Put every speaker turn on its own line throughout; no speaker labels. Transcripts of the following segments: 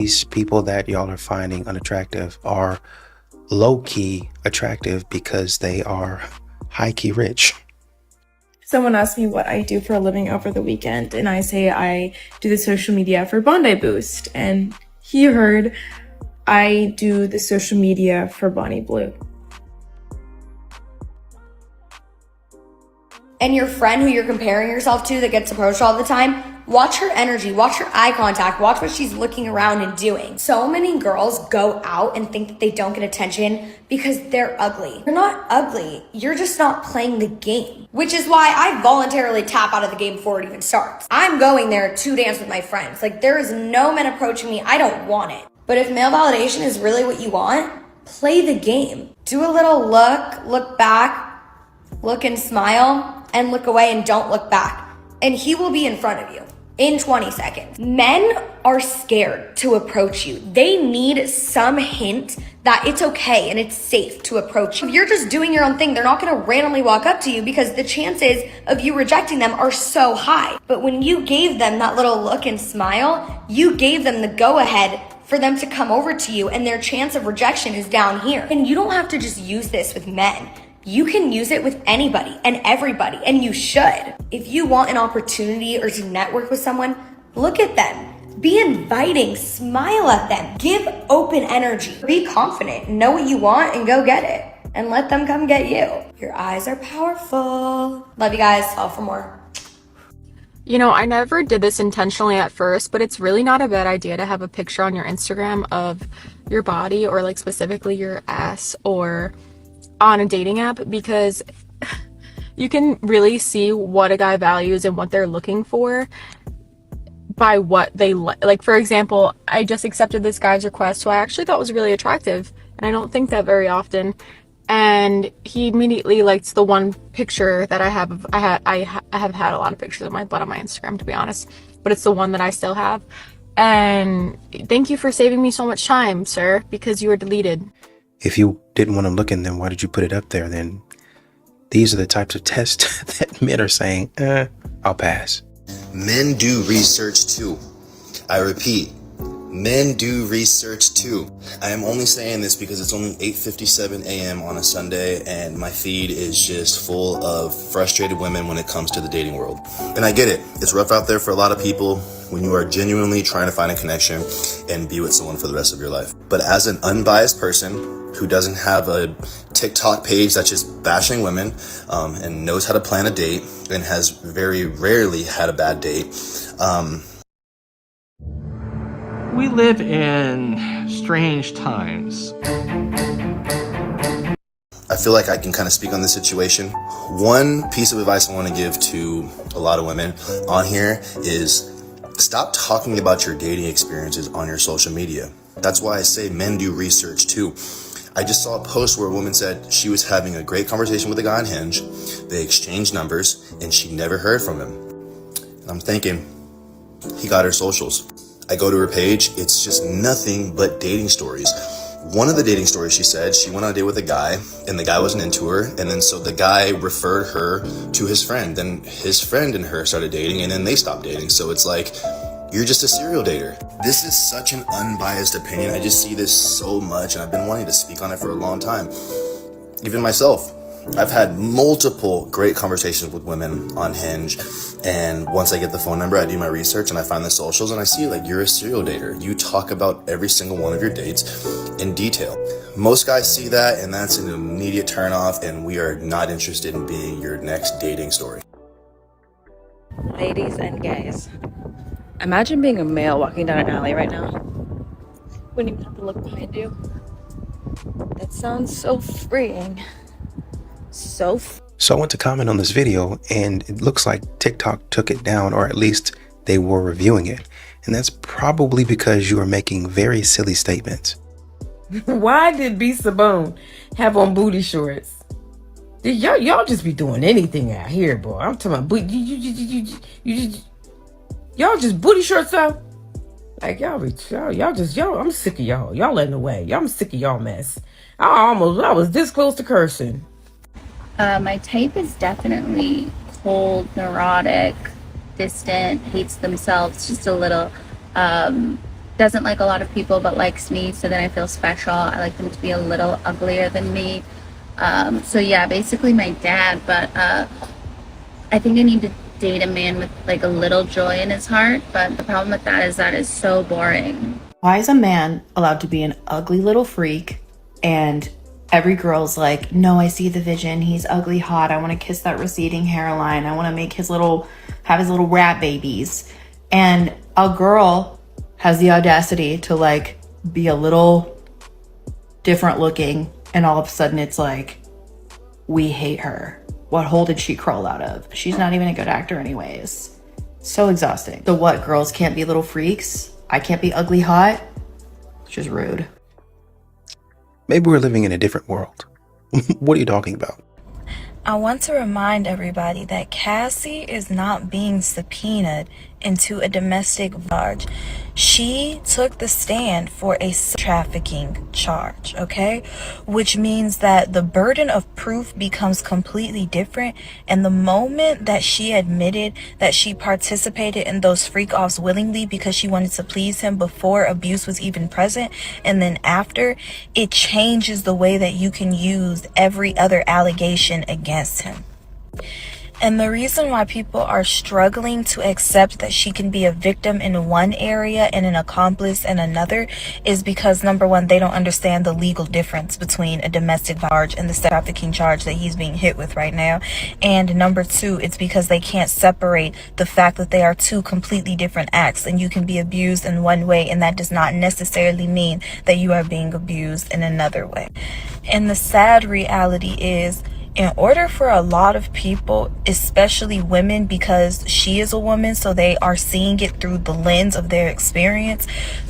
These people that y'all are finding unattractive are low-key attractive because they are high-key rich.
Someone asked me what I do for a living over the weekend, and I say I do the social media for Bondi Boost, and he heard I do the social media for Bonnie Blue.
And your friend who you're comparing yourself to that gets approached all the time, watch her energy, watch her eye contact, watch what she's looking around and doing. So many girls go out and think that they don't get attention because they're ugly. You're not ugly, you're just not playing the game. Which is why I voluntarily tap out of the game before it even starts. I'm going there to dance with my friends. Like, there is no men approaching me, I don't want it. But if male validation is really what you want, play the game. Do a little look back, look and smile, and look away and don't look back. And he will be in front of you in 20 seconds. Men are scared to approach you. They need some hint that it's okay and it's safe to approach you. If you're just doing your own thing, they're not gonna randomly walk up to you because the chances of you rejecting them are so high. But when you gave them that little look and smile, you gave them the go-ahead for them to come over to you, and their chance of rejection is down here. And you don't have to just use this with men. You can use it with anybody and everybody, and you should. If you want an opportunity or to network with someone, look at them. Be inviting, smile at them, give open energy. Be confident, know what you want, and go get it. And let them come get you. Your eyes are powerful. Love you guys, follow for more.
You know, I never did this intentionally at first, but it's really not a bad idea to have a picture on your Instagram of your body, or like specifically your ass, or on a dating app, because you can really see what a guy values and what they're looking for by what they like. For example, I just accepted this guy's request who I actually thought was really attractive, and I don't think that very often. And he immediately liked the one picture that I have. I have had a lot of pictures of my butt on my Instagram, to be honest, but it's the one that I still have. And thank you for saving me so much time, sir, because you were deleted.
If you didn't want to look in, then why did you put it up there? Then these are the types of tests that men are saying, I'll pass.
Men do research too. I repeat, men do research too. I am only saying this because it's only 8:57 a.m. on a Sunday, and my feed is just full of frustrated women when it comes to the dating world. And I get it. It's rough out there for a lot of people when you are genuinely trying to find a connection and be with someone for the rest of your life. But as an unbiased person who doesn't have a TikTok page that's just bashing women, and knows how to plan a date and has very rarely had a bad date,
we live in strange times.
I feel like I can kind of speak on this situation. One piece of advice I want to give to a lot of women on here is stop talking about your dating experiences on your social media. That's why I say men do research too. I just saw a post where a woman said she was having a great conversation with a guy on Hinge. They exchanged numbers and she never heard from him. And I'm thinking, he got her socials. I go to her page, it's just nothing but dating stories. One of the dating stories, she said, she went on a date with a guy and the guy wasn't into her. And then so the guy referred her to his friend. Then his friend and her started dating, and then they stopped dating. So it's like, you're just a serial dater. This is such an unbiased opinion. I just see this so much, and I've been wanting to speak on it for a long time. Even myself, I've had multiple great conversations with women on Hinge, and once I get the phone number, I do my research and I find the socials, and I see like, you're a serial dater. You talk about every single one of your dates in detail. Most guys see that, and that's an immediate turn off, and we are not interested in being your next dating story.
Ladies and gays, imagine being a male walking down an alley right now. Wouldn't even have to look behind you. That sounds so freeing. So
I went to comment on this video, and it looks like TikTok took it down, or at least they were reviewing it. And that's probably because you are making very silly statements.
Why did B. Saboon have on booty shorts? Y'all just be doing anything out here, boy. I'm talking about booty. Y'all just booty shorts out. Like y'all, I'm sick of y'all. Y'all in the way. I'm sick of y'all mess. I was this close to cursing.
My type is definitely cold, neurotic, distant, hates themselves, just a little doesn't like a lot of people but likes me, so then I feel special. I like them to be a little uglier than me. So yeah, basically my dad, but I think I need to date a man with like a little joy in his heart, but the problem with that is so boring.
Why is a man allowed to be an ugly little freak and every girl's like, no, I see the vision, he's ugly hot, I want to kiss that receding hairline, I want to make have his little rat babies, and a girl has the audacity to like be a little different looking, and all of a sudden it's like, we hate her. What hole did she crawl out of? She's not even a good actor anyways. So exhausting. So what, girls can't be little freaks? I can't be ugly hot? It's just rude.
Maybe we're living in a different world. What are you talking about?
I want to remind everybody that Cassie is not being subpoenaed into a domestic violence. She took the stand for a trafficking charge, okay? Which means that the burden of proof becomes completely different. And the moment that she admitted that she participated in those freak-offs willingly because she wanted to please him before abuse was even present, and then after, it changes the way that you can use every other allegation against him. And the reason why people are struggling to accept that she can be a victim in one area and an accomplice in another is because, number one, they don't understand the legal difference between a domestic charge and the trafficking charge that he's being hit with right now. And number two, it's because they can't separate the fact that they are two completely different acts, and you can be abused in one way and that does not necessarily mean that you are being abused in another way. And the sad reality is, in order for a lot of people, especially women, because she is a woman, so they are seeing it through the lens of their experience,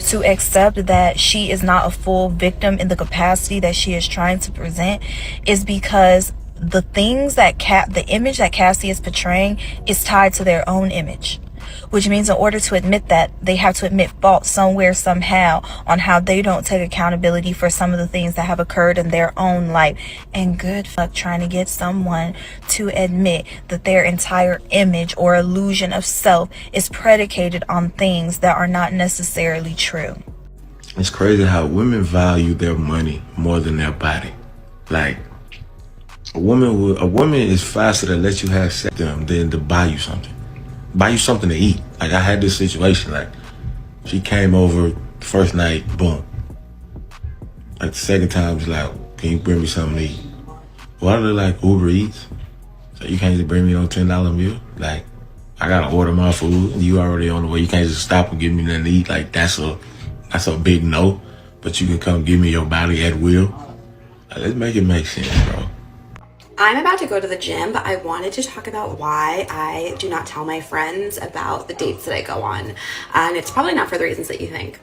to accept that she is not a full victim in the capacity that she is trying to present, is because the things that the image that Cassie is portraying is tied to their own image. Which means in order to admit that, they have to admit fault somewhere, somehow, on how they don't take accountability for some of the things that have occurred in their own life. And good fuck trying to get someone to admit that their entire image or illusion of self is predicated on things that are not necessarily true.
It's crazy how women value their money more than their body. Like, a woman is faster to let you have sex with them than to buy you something. Buy you something to eat. Like, I had this situation, like, she came over first night, boom. Like, the second time, she's like, can you bring me something to eat? Well, I look like Uber Eats, so you can't just bring me no $10 meal. Like, I gotta order my food, and you already on the way. You can't just stop and give me nothing to eat. Like, that's a big no, but you can come give me your body at will. Like, let's make it make sense, bro.
I'm about to go to the gym, but I wanted to talk about why I do not tell my friends about the dates that I go on. And it's probably not for the reasons that you think.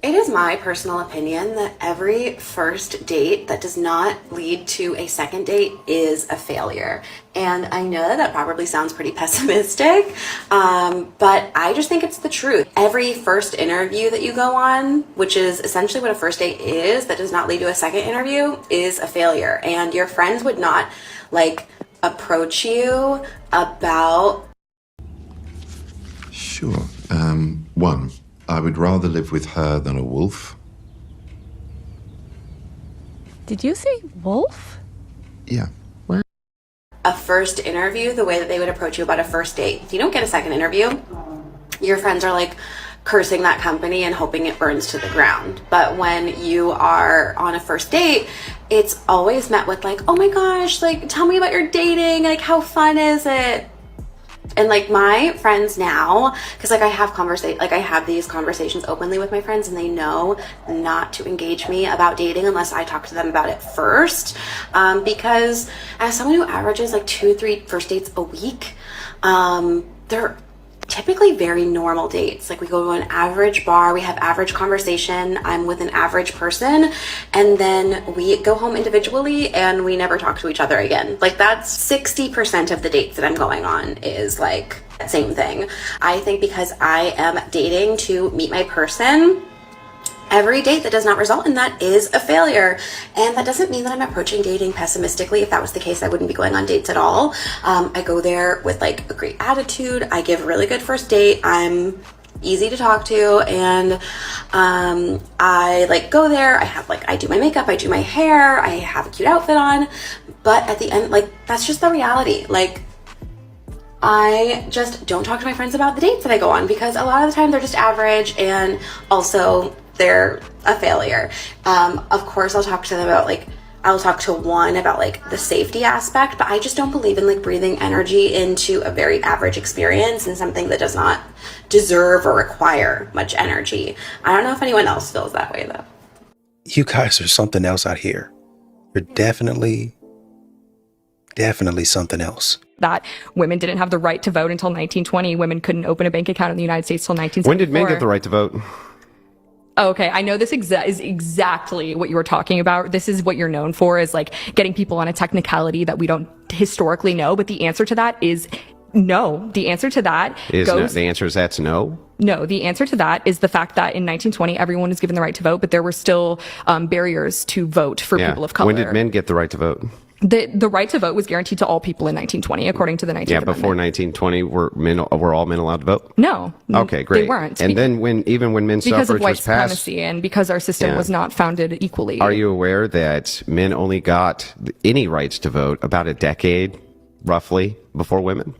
It is my personal opinion that every first date that does not lead to a second date is a failure. And I know that probably sounds pretty pessimistic, but I just think it's the truth. Every first interview that you go on, which is essentially what a first date is, that does not lead to a second interview, is a failure. And your friends would not like approach you about...
Sure. One, I would rather live with her than a wolf.
Did you say wolf?
Yeah.
A first interview, the way that they would approach you about a first date. If you don't get a second interview, your friends are like cursing that company and hoping it burns to the ground. But when you are on a first date, it's always met with like, oh my gosh, like, tell me about your dating, like, how fun is it? And like my friends now, because like I have these conversations openly with my friends, and they know not to engage me about dating unless I talk to them about it first, because as someone who averages like 2-3 first dates a week, they're typically very normal dates. Like, we go to an average bar, we have average conversation, I'm with an average person, and then we go home individually and we never talk to each other again. Like, that's 60% of the dates that I'm going on is like that same thing. I think because I am dating to meet my person, every date that does not result in that is a failure. And that doesn't mean that I'm approaching dating pessimistically. If that was the case, I wouldn't be going on dates at all. I go there with like a great attitude. I give a really good first date. I'm easy to talk to, and I like go there. I do my makeup, I do my hair, I have a cute outfit on, but at the end, like, that's just the reality. Like, I just don't talk to my friends about the dates that I go on, because a lot of the time they're just average, and also they're a failure. Of course, I'll talk to them about, like, I'll talk to one about, like, the safety aspect, but I just don't believe in, like, breathing energy into a very average experience and something that does not deserve or require much energy. I don't know if anyone else feels that way, though.
You guys are something else out here. You're definitely something else.
That women didn't have the right to vote until 1920. Women couldn't open a bank account in the United States till 1974.
When did men get the right to vote?
Oh, okay, I know this is exactly what you were talking about. This is what you're known for, is like getting people on a technicality that we don't historically know. But the answer to that is no. The answer to that
is no. The answer is that's no.
No, the answer to that is the fact that in 1920, everyone was given the right to vote, but there were still barriers to vote for people of color.
When did men get the right to vote?
The right to vote was guaranteed to all people in 1920, according to the 19th Amendment.
Before 1920, were all men allowed to vote?
No.
Okay, great.
They weren't.
And then when men's
because
suffrage
of white
was passed,
supremacy and because our system was not founded equally.
Are you aware that men only got any rights to vote about a decade, roughly, before women?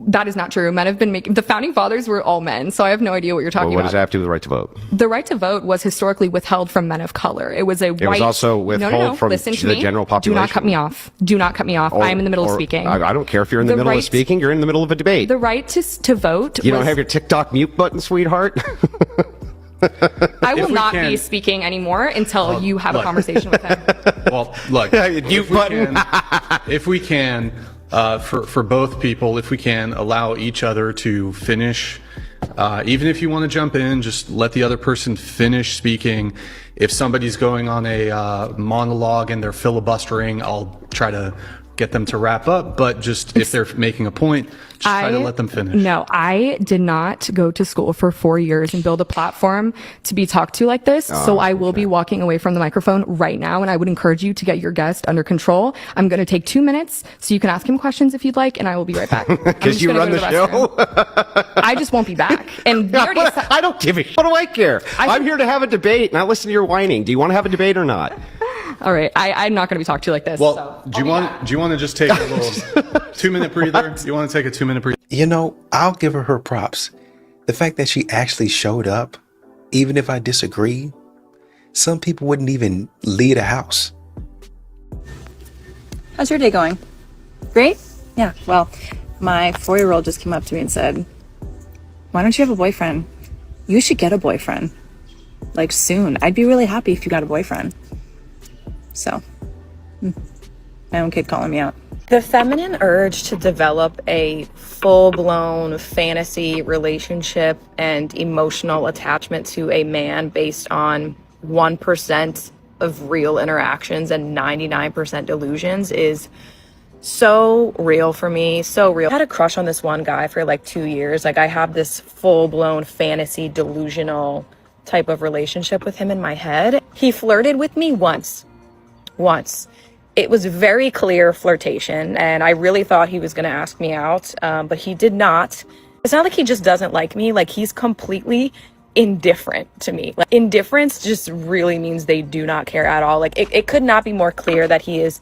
That is not true. Men have been the founding fathers were all men, so I have no idea what you're talking
What
about.
does that have to do with the right to vote?
The right to vote was historically withheld from men of color. It was
It was also withheld from
Listen to
the
me.
general population.
Do not cut me off. Do not cut me off. I am in the middle of speaking.
I don't care if you're in the middle of speaking. You're in the middle of a debate.
The right to vote.
You don't have your TikTok mute button, sweetheart?
I will not be speaking anymore until you have a conversation with him.
Well, look, if we can, for both people, if we can allow each other to finish, even if you want to jump in, just let the other person finish speaking. If somebody's going on a monologue and they're filibustering, I'll try to get them to wrap up, but just if they're making a point, just try to let them finish.
No, I did not go to school for 4 years and build a platform to be talked to like this. So I will be walking away from the microphone right now, and I would encourage you to get your guest under control. I'm going to take 2 minutes so you can ask him questions if you'd like, and I will be right back.
Because you run the show?
I just won't be back. And
I don't give a shit. What do I care? I'm here to have a debate, not listen to your whining. Do you want to have a debate or not?
All right, I'm not going to be talked to like this.
Well, do you want to just take a little 2-minute breather? You want to take a 2-minute breather?
You know, I'll give her props. The fact that she actually showed up, even if I disagree, some people wouldn't even leave a house.
How's your day going? Great? Yeah, well, my 4-year-old just came up to me and said, why don't you have a boyfriend? You should get a boyfriend. Like, soon. I'd be really happy if you got a boyfriend. So, my own kid calling me out. The feminine urge to develop a full-blown fantasy relationship and emotional attachment to a man based on 1% of real interactions and 99% delusions is so real for me, so real. I had a crush on this one guy for like 2 years. Like, I have this full-blown fantasy delusional type of relationship with him in my head. He flirted with me once. It was very clear flirtation, and I really thought he was going to ask me out, but he did not. It's not like he just doesn't like me, like he's completely indifferent to me. Like, indifference just really means they do not care at all. Like, it could not be more clear that he is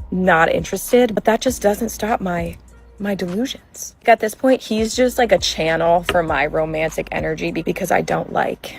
not interested, but that just doesn't stop my delusions. At this point, he's just like a channel for my romantic energy because I don't like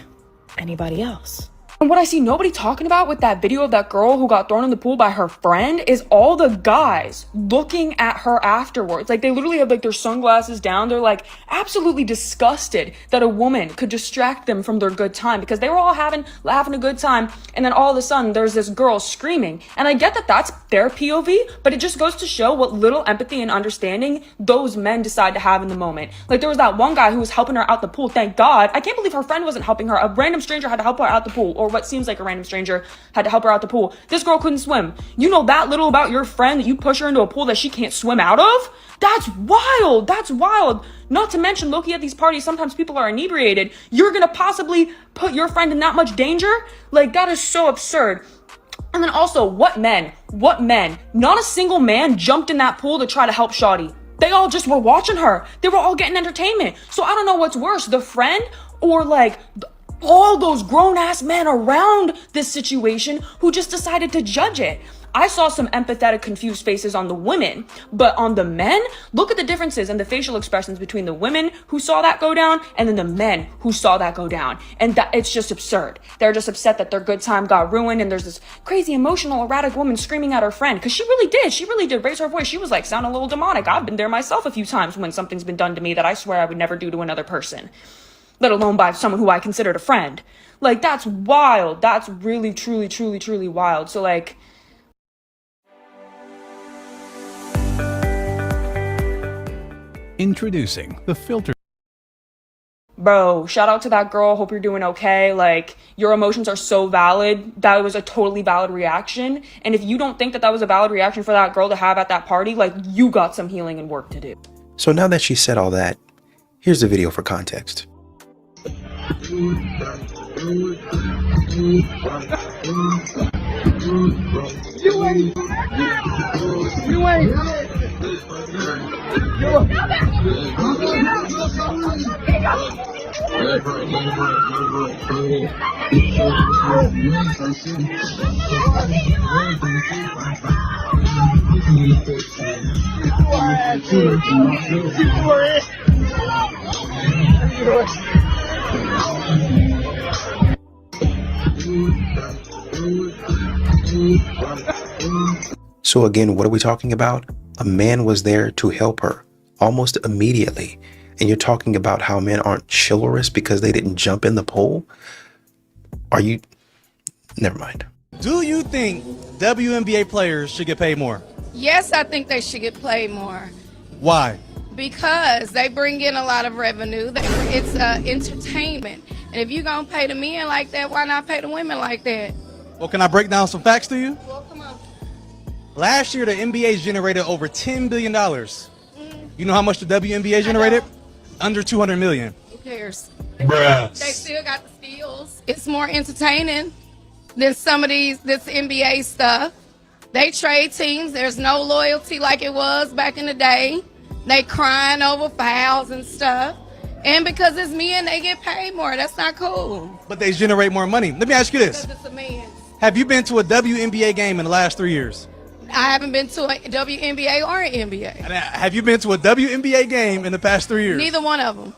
anybody else.
And what I see nobody talking about with that video of that girl who got thrown in the pool by her friend is all the guys looking at her afterwards. Like, they literally have like their sunglasses down. They're like absolutely disgusted that a woman could distract them from their good time, because they were all having a good time, and then all of a sudden there's this girl screaming. And I get that that's their POV, but it just goes to show what little empathy and understanding those men decide to have in the moment. Like, there was that one guy who was helping her out the pool. Thank God. I can't believe her friend wasn't helping her. A random stranger had to help her out the pool, or what seems like a random stranger had to help her out the pool. This girl couldn't swim. You know that little about your friend that you push her into a pool that she can't swim out of? That's wild. That's wild. Not to mention, low-key at these parties, sometimes people are inebriated. You're gonna possibly put your friend in that much danger? Like, that is so absurd. And then also, what men? Not a single man jumped in that pool to try to help Shawty. They all just were watching her. They were all getting entertainment. So I don't know what's worse, the friend or like all those grown-ass men around this situation who just decided to judge it. I saw some empathetic, confused faces on the women, but on the men, look at the differences and the facial expressions between the women who saw that go down and then the men who saw that go down. And that it's just absurd. They're just upset that their good time got ruined, and there's this crazy, emotional, erratic woman screaming at her friend, because she really did raise her voice. She was like, sound a little demonic. I've been there myself a few times when something's been done to me that I swear I would never do to another person, let alone by someone who I considered a friend. Like, that's wild. That's really, truly, truly, truly wild. So like,
Introducing the filter.
bro, shout out to that girl. Hope you're doing okay. Like, your emotions are so valid. That was a totally valid reaction. And if you don't think that that was a valid reaction for that girl to have at that party, like, you got some healing and work to do.
So now that she said all that, here's the video for context. So again, what are we talking about? A man was there to help her almost immediately. And you're talking about how men aren't chivalrous because they didn't jump in the pool? Are you? Never mind.
Do you think WNBA players should get paid more?
Yes, I think they should get paid more
Why?
because they bring in a lot of revenue. It's entertainment. And if you're going to pay the men like that, why not pay the women like that?
Well, can I break down some facts to you?
Well, come on.
Last year, the NBA generated over $10 billion. You know how much the WNBA generated? Under 200 million.
Who cares?
Bruh.
They still got the steals. It's more entertaining than some of this NBA stuff. They trade teams. There's no loyalty like it was back in the day. They crying over fouls and stuff. And because it's men, they get paid more. That's not cool.
But they generate more money. Let me ask you this.
Because it's a man.
Have you been to a WNBA game in the last 3 years?
I haven't been to a WNBA or an NBA.
And have you been to a WNBA game in the past 3 years?
Neither one of them.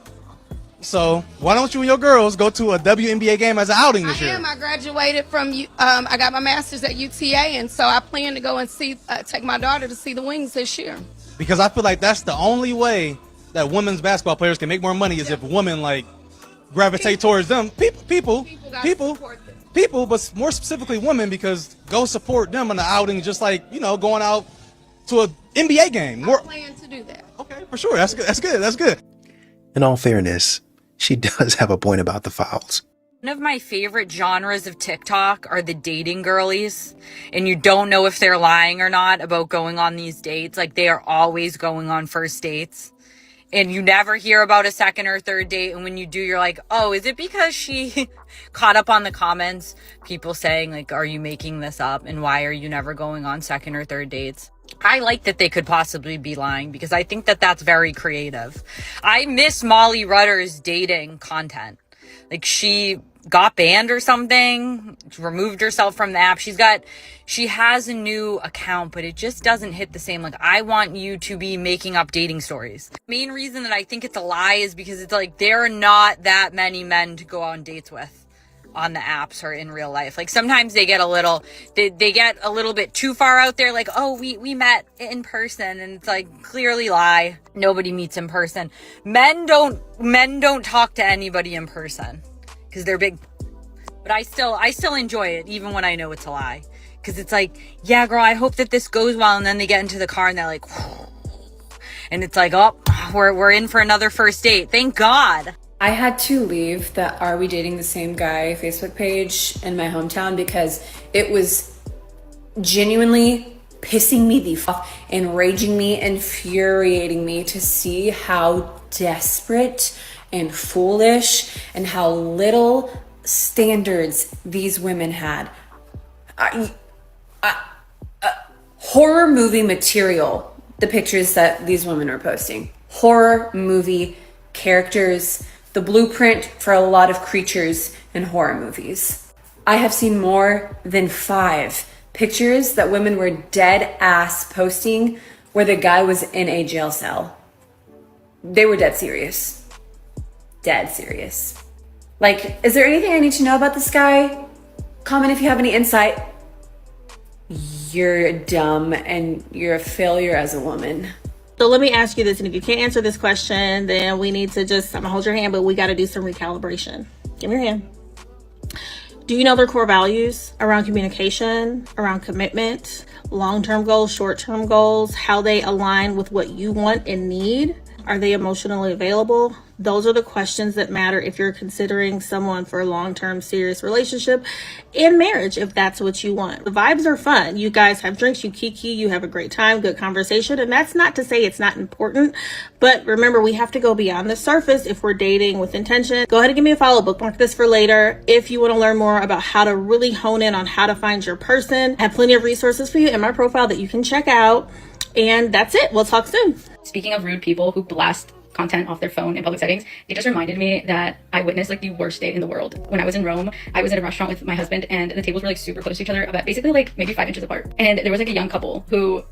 So why don't you and your girls go to a WNBA game as an outing this year?
I graduated from, I got my master's at UTA, and so I plan to go and take my daughter to see the Wings this year.
Because I feel like that's the only way that women's basketball players can make more money is if women like gravitate towards them. People, but more specifically women, because go support them on the outing, just like, you know, going out to an NBA game.
I plan to do that.
Okay, for sure. That's good. That's good. That's good.
In all fairness, she does have a point about the fouls.
One of my favorite genres of TikTok are the dating girlies, and you don't know if they're lying or not about going on these dates. Like, they are always going on first dates, and you never hear about a second or third date. And when you do, you're like, oh, is it because she caught up on the comments? People saying, like, are you making this up? And why are you never going on second or third dates? I like that they could possibly be lying, because I think that that's very creative. I miss Molly Rutter's dating content. Like, she got banned or something, removed herself from the app. She has a new account, but it just doesn't hit the same. Like, I want you to be making up dating stories. The main reason that I think it's a lie is because it's like, there are not that many men to go on dates with on the apps or in real life. Like, sometimes they get a little bit too far out there, like, oh, we met in person, and it's like, clearly lie. Nobody meets in person. Men don't talk to anybody in person because they're big. But I still enjoy it, even when I know it's a lie, because it's like, yeah, girl, I hope that this goes well. And then they get into the car and they're like, and it's like, oh, we're in for another first date. Thank God.
I had to leave the Are We Dating the Same Guy Facebook page in my hometown because it was genuinely pissing me the fuck off, enraging me, infuriating me to see how desperate and foolish and how little standards these women had. Horror movie material the pictures that these women are posting. Horror movie characters, the blueprint for a lot of creatures in horror movies. I have seen more than 5 pictures that women were dead ass posting where the guy was in a jail cell. They were dead serious. Dead serious. Like, is there anything I need to know about this guy? Comment if you have any insight. You're dumb and you're a failure as a woman.
So let me ask you this, and if you can't answer this question, then we need to just, I'm gonna hold your hand, but we gotta do some recalibration. Give me your hand. Do you know their core values around communication, around commitment, long-term goals, short-term goals, how they align with what you want and need? Are they emotionally available? Those are the questions that matter if you're considering someone for a long-term serious relationship and marriage, if that's what you want. The vibes are fun. You guys have drinks, you kiki, you have a great time, good conversation. And that's not to say it's not important, but remember, we have to go beyond the surface if we're dating with intention. Go ahead and give me a follow, bookmark this for later. If you want to learn more about how to really hone in on how to find your person, I have plenty of resources for you in my profile that you can check out. And that's it. We'll talk soon.
Speaking of rude people who blast content off their phone in public settings, it just reminded me that I witnessed like the worst day in the world. When I was in Rome, I was at a restaurant with my husband and the tables were like super close to each other, about basically like maybe 5 inches apart. And there was like a young couple who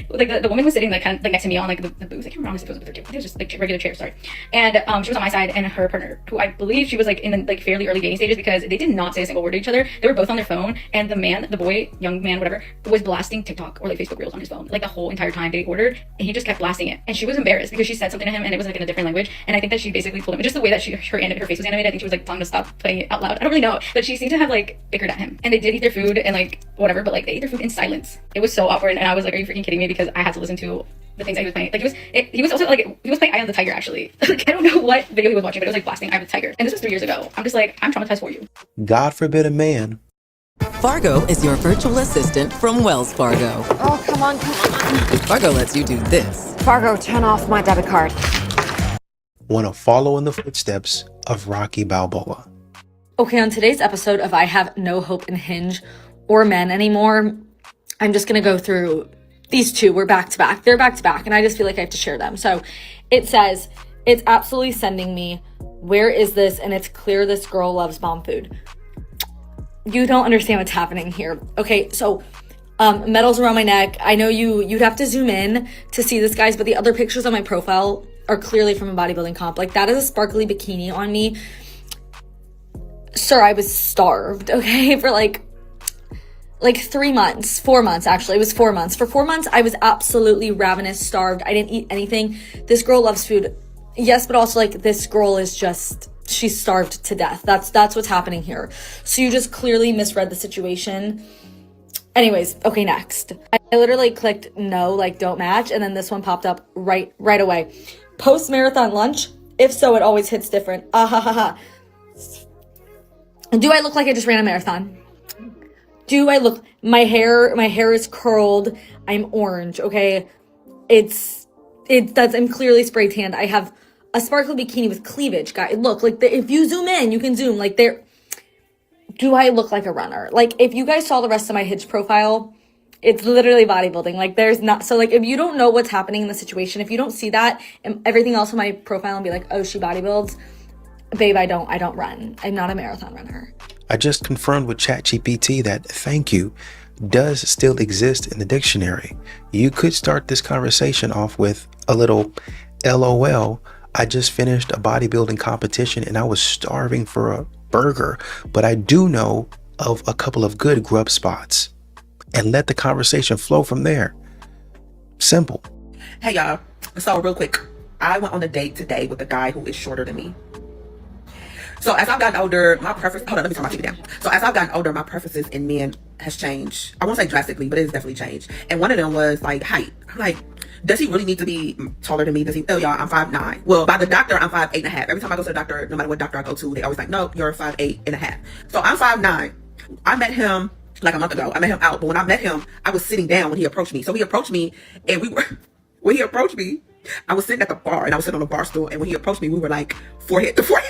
like the woman was sitting like kind of like next to me on like the booth. I can't remember if it was a booth or 2. It was just like regular chairs, sorry. And she was on my side, and her partner, who I believe she was like in the like fairly early dating stages, because they did not say a single word to each other. They were both on their phone, and the boy, young man, whatever, was blasting TikTok or like Facebook Reels on his phone like the whole entire time they ordered, and he just kept blasting it. And she was embarrassed because she said something to him and it was like in a different language. And I think that she basically told him, just the way that her face was animated, I think she was like telling him to stop playing it out loud. I don't really know, but she seemed to have like bickered at him. And they did eat their food and like whatever, but like they ate their food in silence. It was so awkward, and I was like, are you freaking kidding me? Because I had to listen to the things that he was playing. Like he was also like, he was playing Eye of the Tiger actually. Like I don't know what video he was watching, but it was like blasting Eye of the Tiger. And this was 3 years ago. I'm just like, I'm traumatized for you.
God forbid a man.
Fargo is your virtual assistant from Wells Fargo.
Oh, come on.
Fargo lets you do this.
Fargo, turn off my debit card.
Want to follow in the footsteps of Rocky Balboa.
Okay, on today's episode of I Have No Hope in Hinge or Men Anymore, I'm just going to go through these two. We're back to back. They're back to back, and I just feel like I have to share them. So it says, it's absolutely sending me, where is this? And it's clear this girl loves bomb food. You don't understand what's happening here. Okay, so medals around my neck. I know you'd have to zoom in to see this, guys, but the other pictures on my profile are clearly from a bodybuilding comp. Like, that is a sparkly bikini on me. Sir, I was starved, okay, for like 3 months, 4 months, actually. It was 4 months. For 4 months, I was absolutely ravenous, starved. I didn't eat anything. This girl loves food. Yes, but also, like, this girl is just, she's starved to death. That's what's happening here. So you just clearly misread the situation. Anyways, okay, next. I literally clicked no, like, don't match, and then this one popped up right away. Post-marathon lunch? If so, it always hits different. Ah ha ha ha. Do I look like I just ran a marathon? Do I look, my hair is curled. I'm orange, okay? I'm clearly spray tanned. I have a sparkly bikini with cleavage, guys. Look, like, if you zoom in, you can zoom, like, there. Do I look like a runner? Like, if you guys saw the rest of my Hinge profile, it's literally bodybuilding. Like, there's not, so like, if you don't know what's happening in the situation, if you don't see that and everything else on my profile and be like, oh, she bodybuilds, babe, I don't run. I'm not a marathon runner.
I just confirmed with ChatGPT that thank you does still exist in the dictionary. You could start this conversation off with a little LOL. I just finished a bodybuilding competition and I was starving for a burger, but I do know of a couple of good grub spots, and let the conversation flow from there. Simple.
Hey y'all, so real quick, I went on a date today with a guy who is shorter than me. So as I've gotten older, my preference, hold on, let me turn my TV down. So as I've gotten older, my preferences in men has changed. I won't say drastically, but it has definitely changed. And one of them was like height. I'm like, does he really need to be taller than me? Does he? Oh, y'all, I'm 5'9". Well, by the doctor, I'm 5'8.5". Every time I go to the doctor, no matter what doctor I go to, they always like, no, you're 5'8.5". So I'm 5'9". I met him like a month ago. I met him out, but when I met him, I was sitting down when he approached me. So he approached me, and when he approached me, I was sitting at the bar, and I was sitting on a bar stool, and when he approached me, we were like forehead to forehead.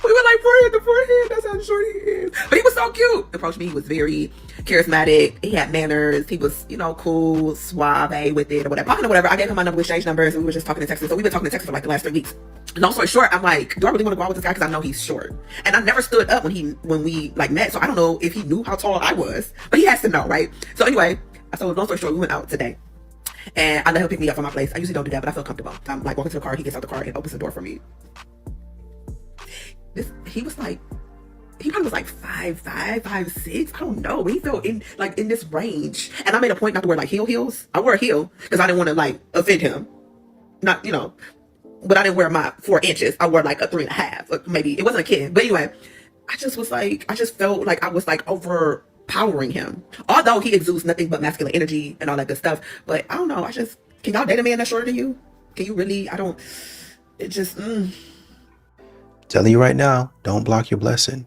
We were like forehead to forehead. That's how short he is. But he was so cute. Approached me. He was very charismatic. He had manners. He was, you know, cool, suave with it or whatever. Talking or whatever. I gave him my number, we exchanged numbers, and we were just talking in text. So we've been talking in text for like the last 3 weeks. Long story short, I'm like, do I really want to go out with this guy? Because I know he's short. And I never stood up when we like met. So I don't know if he knew how tall I was, but he has to know, right? So anyway, so long story short, we went out today. And I let him pick me up from my place. I usually don't do that, but I feel comfortable. I'm like walking to the car, he gets out the car and opens the door for me. He was like, he probably was like 5'5", 5'6". I don't know. But he felt in this range. And I made a point not to wear like heels. I wore a heel because I didn't want to like offend him. Not, you know, but I didn't wear my 4 inches. I wore like a 3.5. Maybe it wasn't a kid. But anyway, I just felt like I was like overpowering him. Although he exudes nothing but masculine energy and all that good stuff. But I don't know. Can y'all date a man that's shorter than you? Can you really?
Telling you right now, don't block your blessing.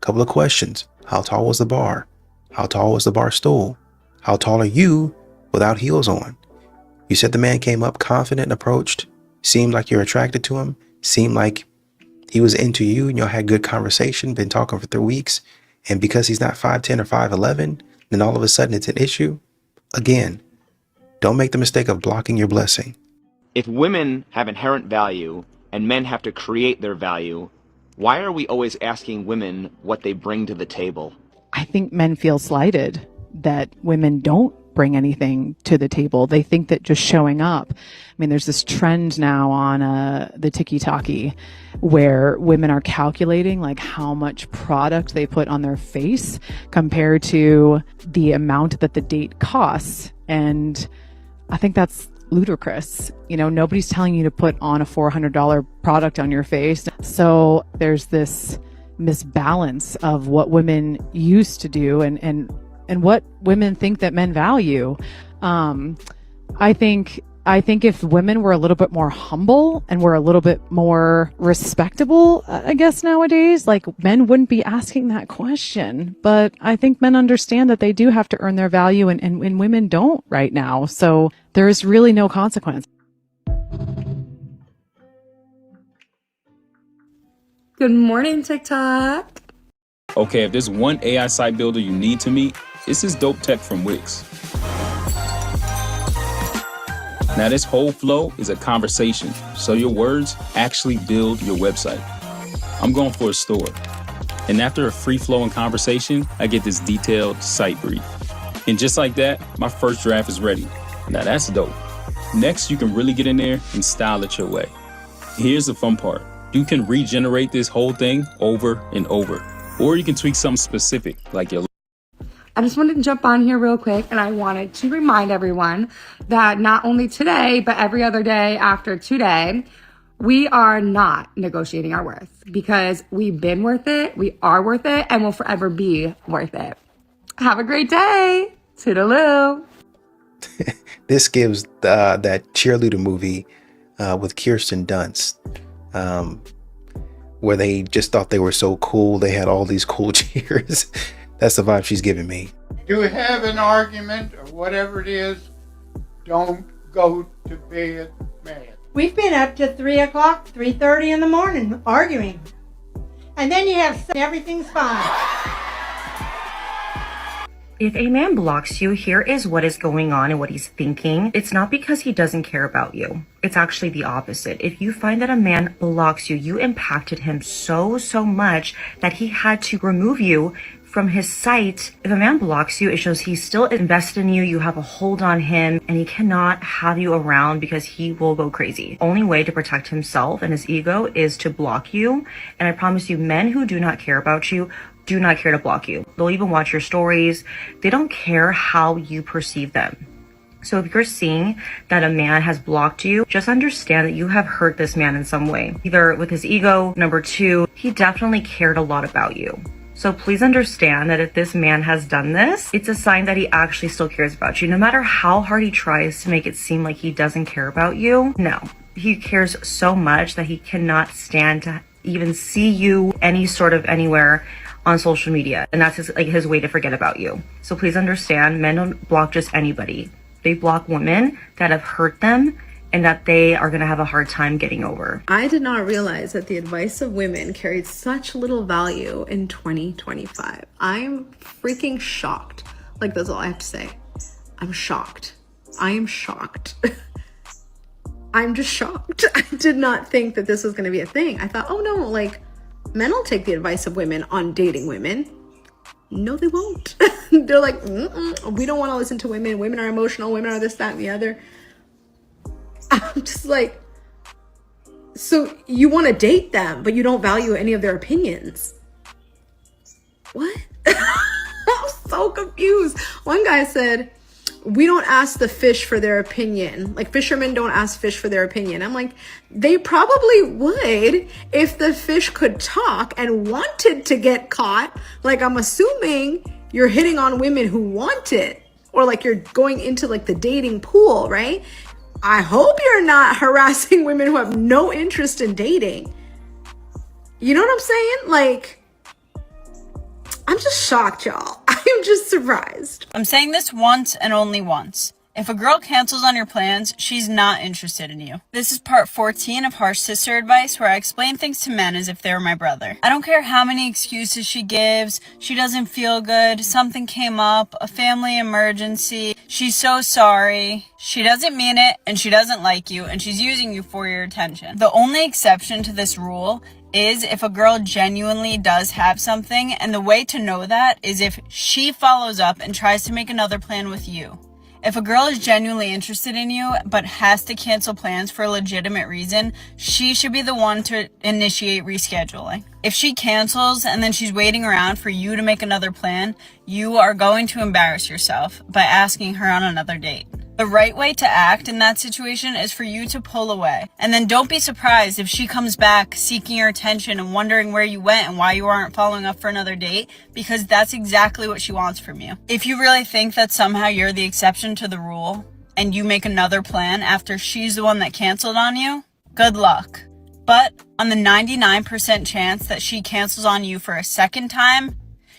Couple of questions. How tall was the bar? How tall was the bar stool? How tall are you without heels on? You said the man came up confident and approached, seemed like you're attracted to him, seemed like he was into you and y'all had good conversation, been talking for 3 weeks. And because he's not 5'10" or 5'11", then all of a sudden it's an issue. Again, don't make the mistake of blocking your blessing.
If women have inherent value and men have to create their value, why are we always asking women what they bring to the table?
I think men feel slighted that women don't bring anything to the table. They think that just showing up. I mean, there's this trend now on the TikTok where women are calculating like how much product they put on their face compared to the amount that the date costs. And I think that's ludicrous. You know, nobody's telling you to put on a $400 product on your face. So there's this misbalance of what women used to do and what women think that men value. I think if women were a little bit more humble and were a little bit more respectable, I guess nowadays, like men wouldn't be asking that question. But I think men understand that they do have to earn their value and women don't right now. So there's really no consequence.
Good morning, TikTok.
Okay, if there's one AI site builder you need to meet, it's this dope tech from Wix. Now this whole flow is a conversation, so your words actually build your website. I'm going for a store, and after a free-flowing conversation, I get this detailed site brief. And just like that, my first draft is ready. Now that's dope. Next, you can really get in there and style it your way. Here's the fun part. You can regenerate this whole thing over and over, or you can tweak something specific, like your
I just wanted to jump on here real quick, and I wanted to remind everyone that not only today, but every other day after today, we are not negotiating our worth because we've been worth it, we are worth it, and will forever be worth it. Have a great day. Toodaloo.
This gives that cheerleader movie with Kirsten Dunst, where they just thought they were so cool. They had all these cool cheers. That's the vibe she's giving me.
Do have an argument or whatever it is, don't go to bed mad.
We've been up to 3 o'clock, 3:30 in the morning arguing. And then you have everything's fine.
If a man blocks you, here is what is going on and what he's thinking. It's not because he doesn't care about you. It's actually the opposite. If you find that a man blocks you, you impacted him so much that he had to remove you from his sight. If a man blocks you, it shows he's still invested in you, you have a hold on him, and he cannot have you around because he will go crazy. Only way to protect himself and his ego is to block you. And I promise you, men who do not care about you do not care to block you. They'll even watch your stories. They don't care how you perceive them. So if you're seeing that a man has blocked you, just understand that you have hurt this man in some way, either with his ego. Number 2, he definitely cared a lot about you. So please understand that if this man has done this, it's a sign that he actually still cares about you. No matter how hard he tries to make it seem like he doesn't care about you, no. He cares so much that he cannot stand to even see you anywhere on social media. And that's his way to forget about you. So please understand, men don't block just anybody. They block women that have hurt them and that they are going to have a hard time getting over.
I did not realize that the advice of women carried such little value in 2025. I'm freaking shocked. Like, that's all I have to say. I'm shocked. I am shocked. I'm just shocked. I did not think that this was going to be a thing. I thought, oh no, like, men will take the advice of women on dating women. No, they won't. They're like, we don't want to listen to women. Women are emotional. Women are this, that, and the other. I'm just like, so you want to date them, but you don't value any of their opinions. What? I'm so confused. One guy said, we don't ask the fish for their opinion. Like, fishermen don't ask fish for their opinion. I'm like, they probably would if the fish could talk and wanted to get caught. Like, I'm assuming you're hitting on women who want it, or like you're going into like the dating pool, right? I hope you're not harassing women who have no interest in dating. You know what I'm saying? Like, I'm just shocked, y'all. I'm just surprised.
I'm saying this once and only once. If a girl cancels on your plans, she's not interested in you. This is part 14 of Harsh Sister Advice, where I explain things to men as if they were my brother. I don't care how many excuses she gives. She doesn't feel good. Something came up. A family emergency. She's so sorry. She doesn't mean it, and she doesn't like you, and she's using you for your attention. The only exception to this rule is if a girl genuinely does have something, and the way to know that is if she follows up and tries to make another plan with you. If a girl is genuinely interested in you but has to cancel plans for a legitimate reason, she should be the one to initiate rescheduling. If she cancels and then she's waiting around for you to make another plan, you are going to embarrass yourself by asking her on another date. The right way to act in that situation is for you to pull away. And then don't be surprised if she comes back seeking your attention and wondering where you went and why you aren't following up for another date, because that's exactly what she wants from you. If you really think that somehow you're the exception to the rule and you make another plan after she's the one that canceled on you, good luck. But on the 99% chance that she cancels on you for a second time,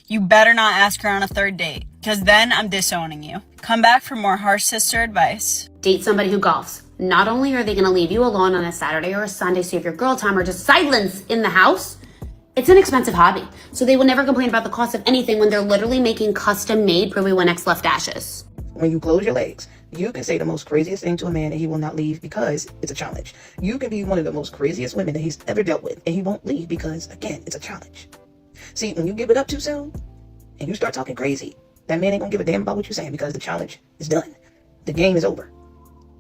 you better not ask her on a third date, because then I'm disowning you. Come back for more Harsh Sister Advice.
Date somebody who golfs. Not only are they going to leave you alone on a Saturday or a Sunday so you have your girl time or just silence in the house, it's an expensive hobby. So they will never complain about the cost of anything when they're literally making custom-made Pruby 1X left dashes.
When you close your legs, you can say the most craziest thing to a man and he will not leave because it's a challenge. You can be one of the most craziest women that he's ever dealt with and he won't leave because, again, it's a challenge. See, when you give it up too soon and you start talking crazy, that man ain't gonna give a damn about what you're saying because the challenge is done. The game is over.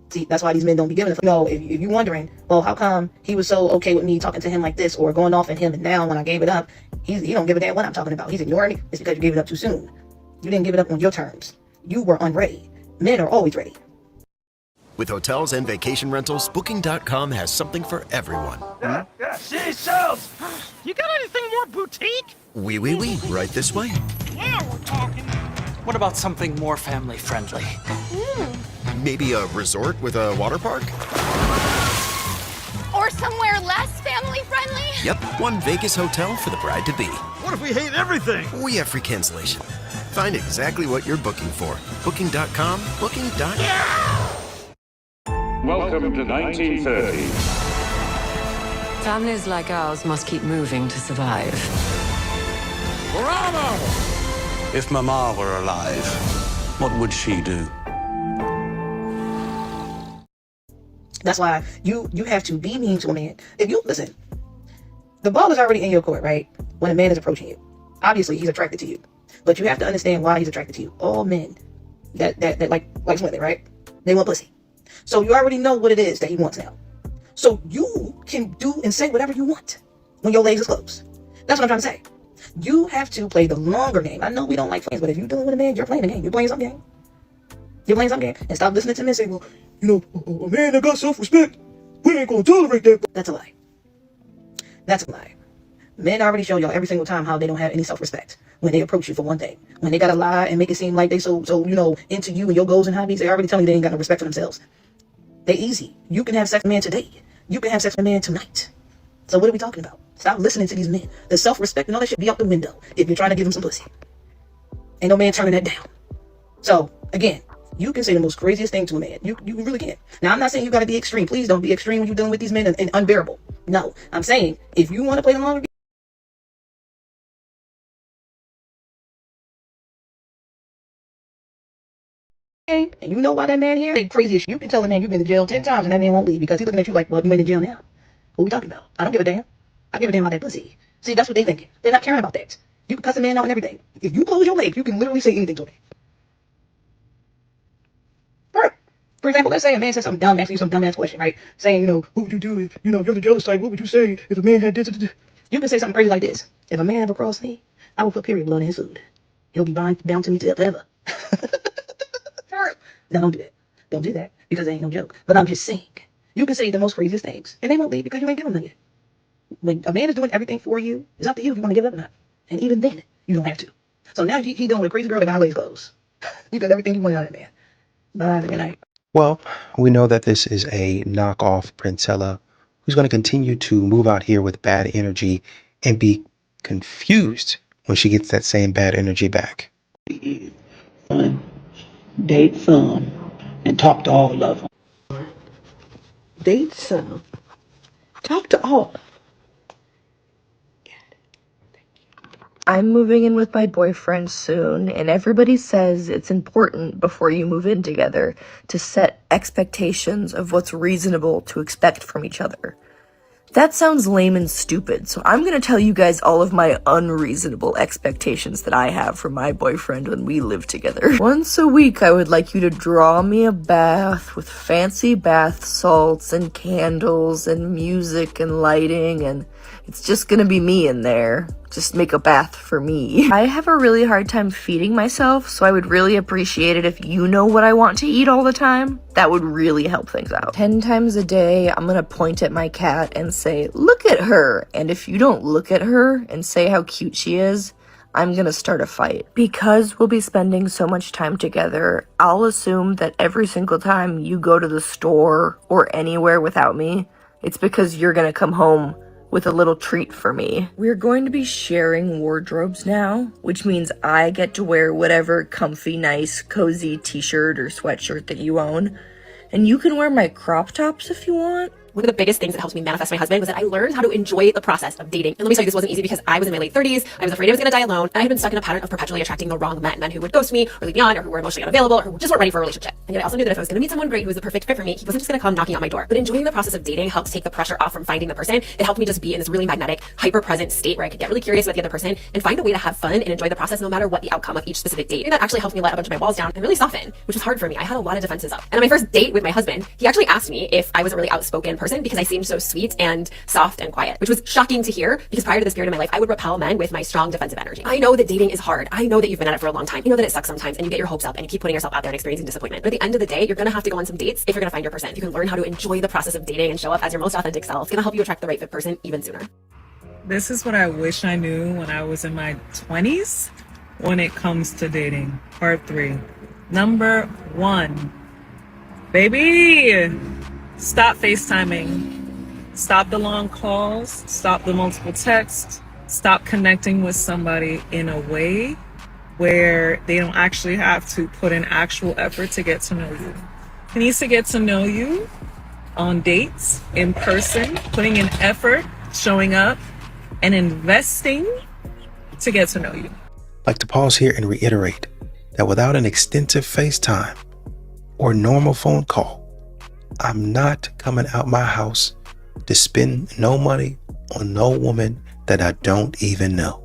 See, that's why these men don't be giving a if you're wondering, well, how come he was so okay with me talking to him like this or going off at him, and now when I gave it up, he don't give a damn what I'm talking about. He's ignoring me. It's because you gave it up too soon. You didn't give it up on your terms. You were unready. Men are always ready.
With hotels and vacation rentals, Booking.com has something for everyone.
Seashells! You got anything more boutique?
Oui, right this way.
Yeah, we're talking. What about something more family friendly?
Maybe a resort with a water park?
Or somewhere less family friendly?
Yep, one Vegas hotel for the bride-to-be.
What if we hate everything?
We have free cancellation. Find exactly what you're booking for. Booking.com, Booking.com.
Yeah!
Welcome to 1930.
Families like ours must keep moving to survive.
Bravo!
If Mama were alive, what would she do?
That's why you have to be mean to a man. If you listen, the ball is already in your court, right? When a man is approaching you, obviously he's attracted to you, but you have to understand why he's attracted to you. All men that likes women, right? They want pussy. So you already know what it is that he wants now. So you can do and say whatever you want when your legs are closed. That's what I'm trying to say. You have to play the longer game. I know we don't like fans, but if you're dealing with a man, you're playing the game. You're playing some game. You're playing some game. And stop listening to men say, well, a man that got self-respect, we ain't gonna tolerate that. That's a lie. That's a lie. Men already show y'all every single time how they don't have any self-respect when they approach you for one thing. When they gotta lie and make it seem like they so into you and your goals and hobbies, they already telling you they ain't got no respect for themselves. They easy. You can have sex with a man today. You can have sex with a man tonight. So what are we talking about? Stop listening to these men. The self-respect and all that shit be out the window if you're trying to give them some pussy. Ain't no man turning that down. So, again, You can say the most craziest thing to a man. You really can. Now, I'm not saying you got to be extreme. Please don't be extreme when you're dealing with these men and unbearable. No, I'm saying if you want to play the long game, and you know why that man here, they crazy as you can tell a man you've been to jail 10 times and that man won't leave because he's looking at you like, well, you went to jail now. What are we talking about? I don't give a damn. I give a damn about that pussy. See, that's what they thinking. They're not caring about that. You can cuss a man out and everything. If you close your legs, you can literally say anything to him. For example, let's say a man says something dumb, asks you some dumbass question, right? Saying, what would you do if, you're the jealous type, what would you say if a man had this? You can say something crazy like this. If a man ever crossed me, I will put period blood in his food. He'll be bound to me forever. No, don't do that. Don't do that, because it ain't no joke. But I'm just saying, you can say the most craziest things, and they won't leave because you ain't giving them yet. When a man is doing everything for you, it's up to you if you want to give up or not. And even then, you don't have to. So now he doing with a crazy girl that got her legs closed. You got everything you want out of that man. Bye, good night.
Well, we know that this is a knockoff Princella who's going to continue to move out here with bad energy and be confused when she gets that same bad energy back.
Fun, date some, and talk to all of them. Date some, talk to all.
I'm moving in with my boyfriend soon, and everybody says it's important before you move in together to set expectations of what's reasonable to expect from each other. That sounds lame and stupid, so I'm gonna tell you guys all of my unreasonable expectations that I have for my boyfriend when we live together. Once a week, I would like you to draw me a bath with fancy bath salts and candles and music and lighting, and it's just gonna be me in there. Just make a bath for me. I have a really hard time feeding myself, so I would really appreciate it if you know what I want to eat all the time. That would really help things out. 10 times a day, I'm gonna point at my cat and say, look at her. And if you don't look at her and say how cute she is, I'm gonna start a fight. Because we'll be spending so much time together, I'll assume that every single time you go to the store or anywhere without me, it's because you're gonna come home with a little treat for me. We're going to be sharing wardrobes now, which means I get to wear whatever comfy, nice, cozy t-shirt or sweatshirt that you own. And you can wear my crop tops if you want.
One of the biggest things that helps me manifest my husband was that I learned how to enjoy the process of dating. And let me tell you, this wasn't easy because I was in my late 30s. I was afraid I was going to die alone. I had been stuck in a pattern of perpetually attracting the wrong men who would ghost me or leave me on or who were emotionally unavailable or who just weren't ready for a relationship. And yet I also knew that if I was going to meet someone great who was the perfect fit for me, he wasn't just going to come knocking on my door. But enjoying the process of dating helped take the pressure off from finding the person. It helped me just be in this really magnetic, hyper-present state where I could get really curious about the other person and find a way to have fun and enjoy the process no matter what the outcome of each specific date. And that actually helped me let a bunch of my walls down and really soften, which was hard for me. I had a lot of defenses up. And on my first date with my husband, he actually asked me if I was a really outspoken person because I seemed so sweet and soft and quiet, which was shocking to hear because prior to this period of my life, I would repel men with my strong defensive energy. I know that dating is hard. I know that you've been at it for a long time. You know that it sucks sometimes and you get your hopes up and you keep putting yourself out there and experiencing disappointment. But at the end of the day, you're going to have to go on some dates if you're going to find your person. If you can learn how to enjoy the process of dating and show up as your most authentic self, it's going to help you attract the right fit person even sooner.
This is what I wish I knew when I was in my 20s when it comes to dating. Part 3. Number 1. Baby, stop FaceTiming. Stop the long calls, stop the multiple texts, stop connecting with somebody in a way where they don't actually have to put in actual effort to get to know you. He needs to get to know you on dates, in person, putting in effort, showing up, and investing to get to know you.
I'd like to pause here and reiterate that without an extensive FaceTime or normal phone call, I'm not coming out my house to spend no money on no woman that I don't even know.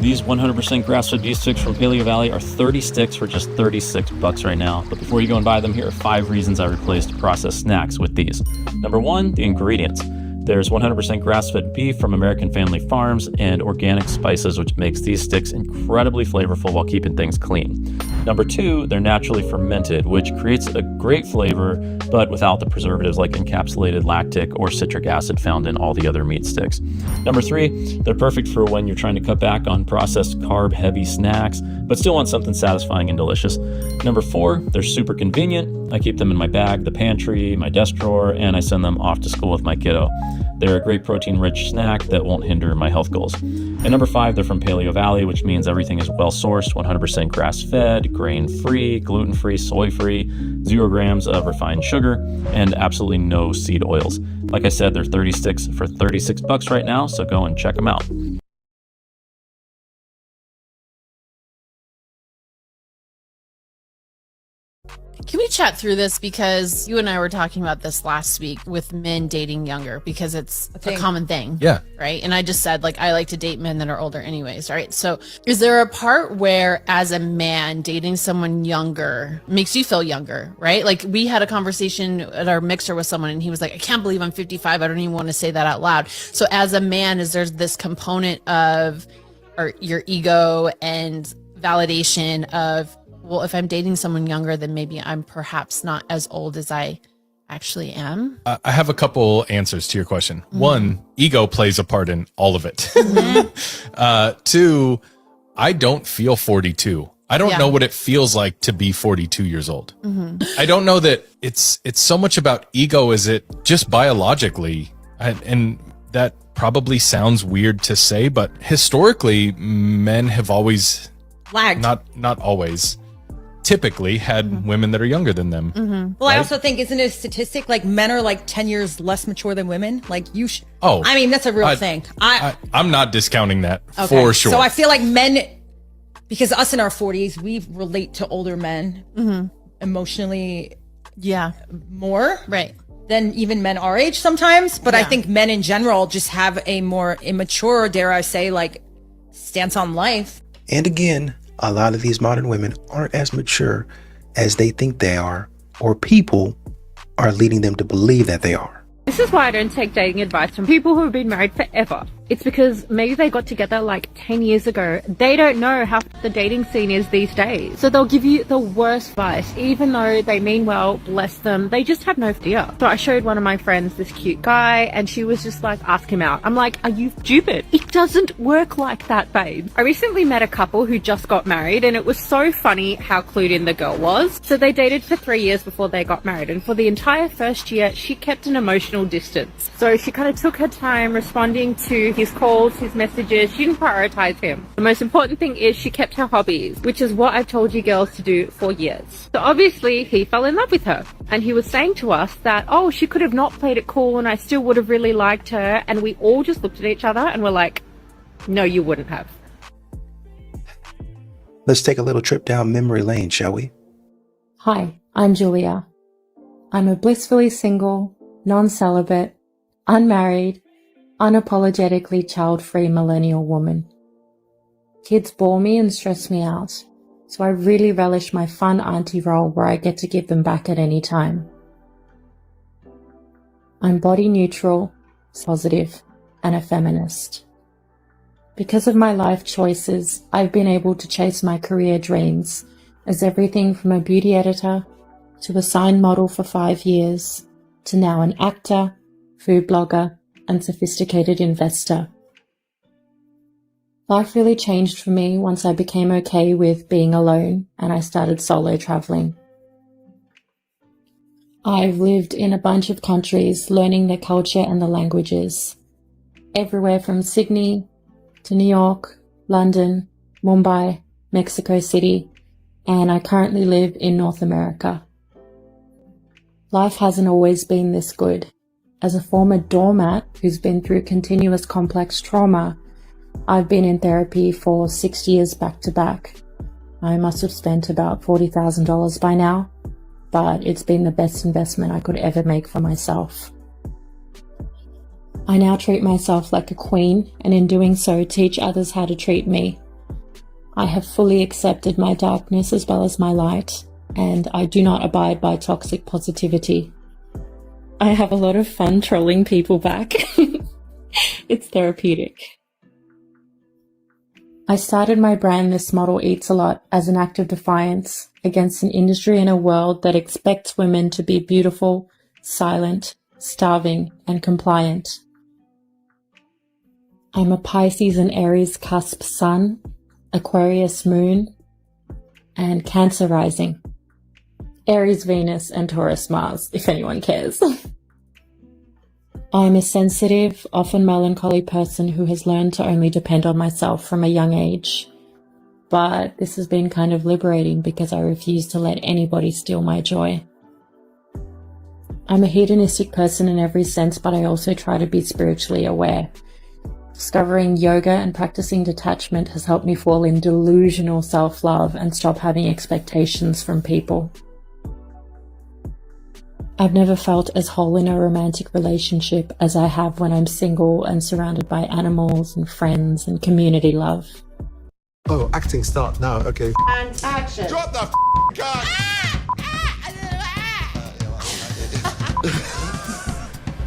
These 100% grass-fed beef sticks from Paleo Valley are 30 sticks for just $36 right now. But before you go and buy them, here are 5 reasons I replaced processed snacks with these. Number 1, the ingredients. There's 100% grass-fed beef from American Family Farms and organic spices, which makes these sticks incredibly flavorful while keeping things clean. Number 2, they're naturally fermented, which creates a great flavor, but without the preservatives like encapsulated lactic or citric acid found in all the other meat sticks. Number 3, they're perfect for when you're trying to cut back on processed carb-heavy snacks, but still want something satisfying and delicious. Number 4, they're super convenient. I keep them in my bag, the pantry, my desk drawer, and I send them off to school with my kiddo. They're a great protein-rich snack that won't hinder my health goals. And number 5, they're from Paleo Valley, which means everything is well-sourced, 100% grass-fed, grain-free, gluten-free, soy-free, 0 grams of refined sugar, and absolutely no seed oils. Like I said, they're 30 sticks for $36 right now, so go and check them out.
Can we chat through this? Because you and I were talking about this last week with men dating younger, because it's a common thing.
Yeah.
Right. And I just said, like, I like to date men that are older anyways. Right. So is there a part where, as a man, dating someone younger makes you feel younger? Right. Like, we had a conversation at our mixer with someone and he was like, I can't believe I'm 55. I don't even want to say that out loud. So as a man, is there this component of your ego and validation of, well, if I'm dating someone younger, then maybe I'm perhaps not as old as I actually am?
I have a couple answers to your question. Mm-hmm. 1, ego plays a part in all of it. Mm-hmm. 2, I don't feel 42. I don't know what it feels like to be 42 years old. Mm-hmm. I don't know that it's so much about ego as it just biologically, and that probably sounds weird to say, but historically, men have always
lagged.
Not always. Typically had women that are younger than them.
Mm-hmm. Well, right? I also think, isn't it a statistic, like, men are like 10 years less mature than women? Like, I mean, that's a real thing.
I'm not discounting that for sure.
So I feel like men, because us in our 40s, we relate to older men emotionally more than even men our age sometimes. But I think men in general just have a more immature, dare I say, like, stance on life.
And again, a lot of these modern women aren't as mature as they think they are, or people are leading them to believe that they are.
This is why I don't take dating advice from people who have been married forever. It's because maybe they got together like 10 years ago. They don't know how the dating scene is these days. So they'll give you the worst advice, even though they mean well, bless them. They just have no idea. So I showed one of my friends this cute guy and she was just like, ask him out. I'm like, are you stupid? It doesn't work like that, babe. I recently met a couple who just got married and it was so funny how clued in the girl was. So they dated for 3 years before they got married, and for the entire first year, she kept an emotional distance. So she kind of took her time responding to his calls, his messages. She didn't prioritize him. The most important thing is she kept her hobbies, which is what I've told you girls to do for years. So obviously he fell in love with her, and he was saying to us that, oh, she could have not played it cool and I still would have really liked her. And we all just looked at each other and were like, no, you wouldn't have.
Let's take a little trip down memory lane, shall we?
Hi, I'm Julia. I'm a blissfully single, non-celibate, unmarried, unapologetically child-free millennial woman. Kids bore me and stress me out, so I really relish my fun auntie role where I get to give them back at any time. I'm body neutral, positive, and a feminist. Because of my life choices, I've been able to chase my career dreams as everything from a beauty editor to a sign model for 5 years to now an actor, food blogger, and sophisticated investor. Life really changed for me once I became okay with being alone and I started solo traveling. I've lived in a bunch of countries, learning their culture and the languages. Everywhere from Sydney to New York, London, Mumbai, Mexico City, and I currently live in North America. Life hasn't always been this good. As a former doormat who's been through continuous complex trauma, I've been in therapy for 6 years back to back. I must have spent about $40,000 by now, but it's been the best investment I could ever make for myself. I now treat myself like a queen, and in doing so, teach others how to treat me. I have fully accepted my darkness as well as my light, and I do not abide by toxic positivity. I have a lot of fun trolling people back. It's therapeutic. I started my brand This Model Eats a Lot as an act of defiance against an industry and a world that expects women to be beautiful, silent, starving, and compliant. I'm a Pisces and Aries cusp sun, Aquarius moon, and Cancer rising. Aries Venus and Taurus Mars, if anyone cares. I'm a sensitive, often melancholy person who has learned to only depend on myself from a young age. But this has been kind of liberating because I refuse to let anybody steal my joy. I'm a hedonistic person in every sense, but I also try to be spiritually aware. Discovering yoga and practicing detachment has helped me fall in delusional self-love and stop having expectations from people. I've never felt as whole in a romantic relationship as I have when I'm single and surrounded by animals and friends and community love.
Oh, acting start now, okay.
And action.
Drop that gun!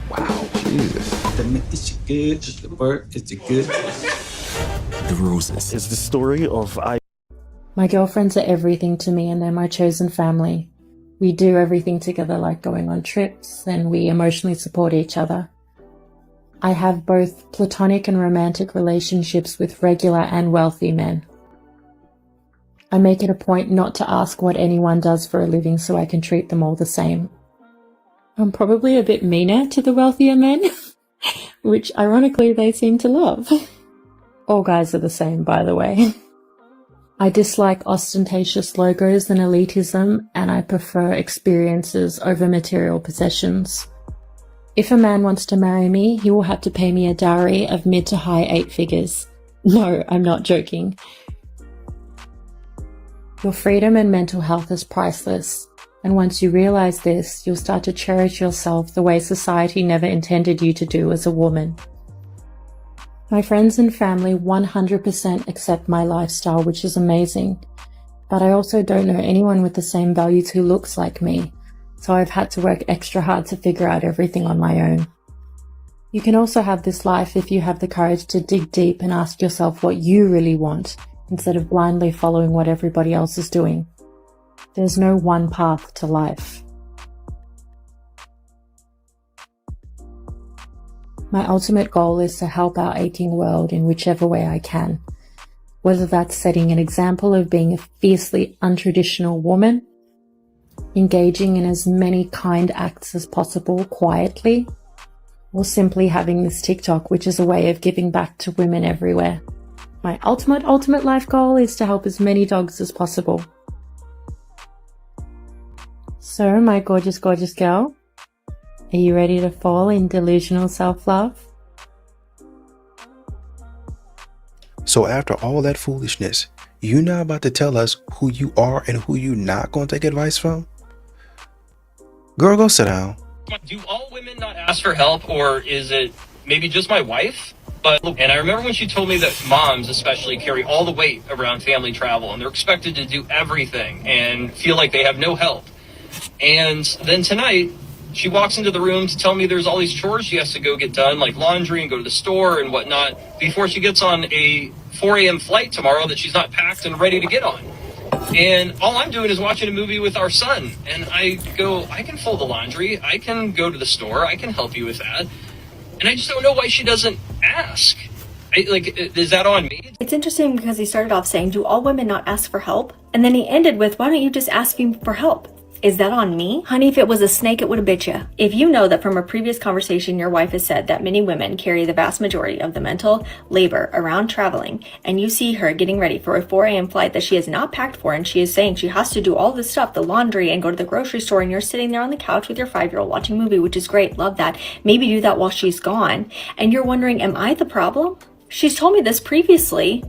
Wow, Jesus.
Is it good? Is it work? Is it good?
The Roses is the story of
My girlfriends are everything to me and they're my chosen family. We do everything together, like going on trips, and we emotionally support each other. I have both platonic and romantic relationships with regular and wealthy men. I make it a point not to ask what anyone does for a living so I can treat them all the same. I'm probably a bit meaner to the wealthier men, which ironically they seem to love. All guys are the same, by the way. I dislike ostentatious logos and elitism, and I prefer experiences over material possessions. If a man wants to marry me, he will have to pay me a dowry of mid to high 8 figures. No, I'm not joking. Your freedom and mental health is priceless, and once you realize this, you'll start to cherish yourself the way society never intended you to do as a woman. My friends and family 100% accept my lifestyle, which is amazing, but I also don't know anyone with the same values who looks like me, so I've had to work extra hard to figure out everything on my own. You can also have this life if you have the courage to dig deep and ask yourself what you really want, instead of blindly following what everybody else is doing. There's no one path to life. My ultimate goal is to help our aching world in whichever way I can, whether that's setting an example of being a fiercely untraditional woman, engaging in as many kind acts as possible quietly, or simply having this TikTok, which is a way of giving back to women everywhere. My ultimate life goal is to help as many dogs as possible. So, my gorgeous girl, are you ready to fall in delusional self-love?
So after all that foolishness, you now about to tell us who you are and who you not going to take advice from? Girl, go sit down.
Do all women not ask for help, or is it maybe just my wife? And I remember when she told me that moms especially carry all the weight around family travel, and they're expected to do everything and feel like they have no help. And then tonight, she walks into the room to tell me there's all these chores she has to go get done, like laundry and go to the store and whatnot, before she gets on a 4 a.m. flight tomorrow that she's not packed and ready to get on. And all I'm doing is watching a movie with our son. And I go, I can fold the laundry, I can go to the store, I can help you with that. And I just don't know why she doesn't ask. Is that on me?
It's interesting because he started off saying, do all women not ask for help? And then he ended with, why don't you just ask him for help? Is that on me? Honey, if it was a snake, it would have bit you. If you know that from a previous conversation, your wife has said that many women carry the vast majority of the mental labor around traveling, and you see her getting ready for a 4 a.m. flight that she has not packed for, and she is saying she has to do all this stuff, the laundry, and go to the grocery store, and you're sitting there on the couch with your 5-year-old watching a movie, which is great, love that. Maybe do that while she's gone. And you're wondering, am I the problem? She's told me this previously.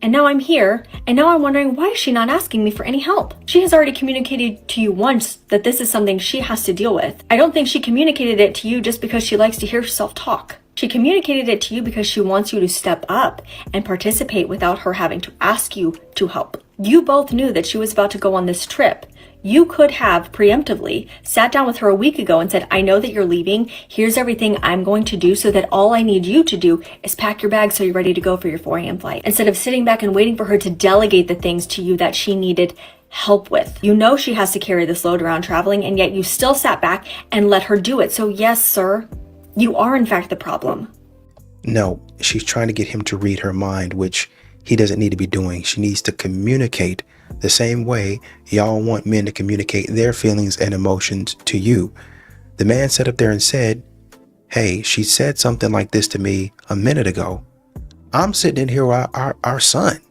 And now I'm here, and now I'm wondering, why is she not asking me for any help? She has already communicated to you once that this is something she has to deal with. I don't think she communicated it to you just because she likes to hear herself talk. She communicated it to you because she wants you to step up and participate without her having to ask you to help. You both knew that she was about to go on this trip. You could have preemptively sat down with her a week ago and said, I know that you're leaving. Here's everything I'm going to do so that all I need you to do is pack your bag so you're ready to go for your 4 a.m. flight. Instead of sitting back and waiting for her to delegate the things to you that she needed help with. You know she has to carry this load around traveling, and yet you still sat back and let her do it. So yes, sir, you are in fact the problem.
No, she's trying to get him to read her mind, which he doesn't need to be doing. She needs to communicate the same way y'all want men to communicate their feelings and emotions to you. The man sat up there and said, hey, she said something like this to me a minute ago. I'm sitting in here with our son.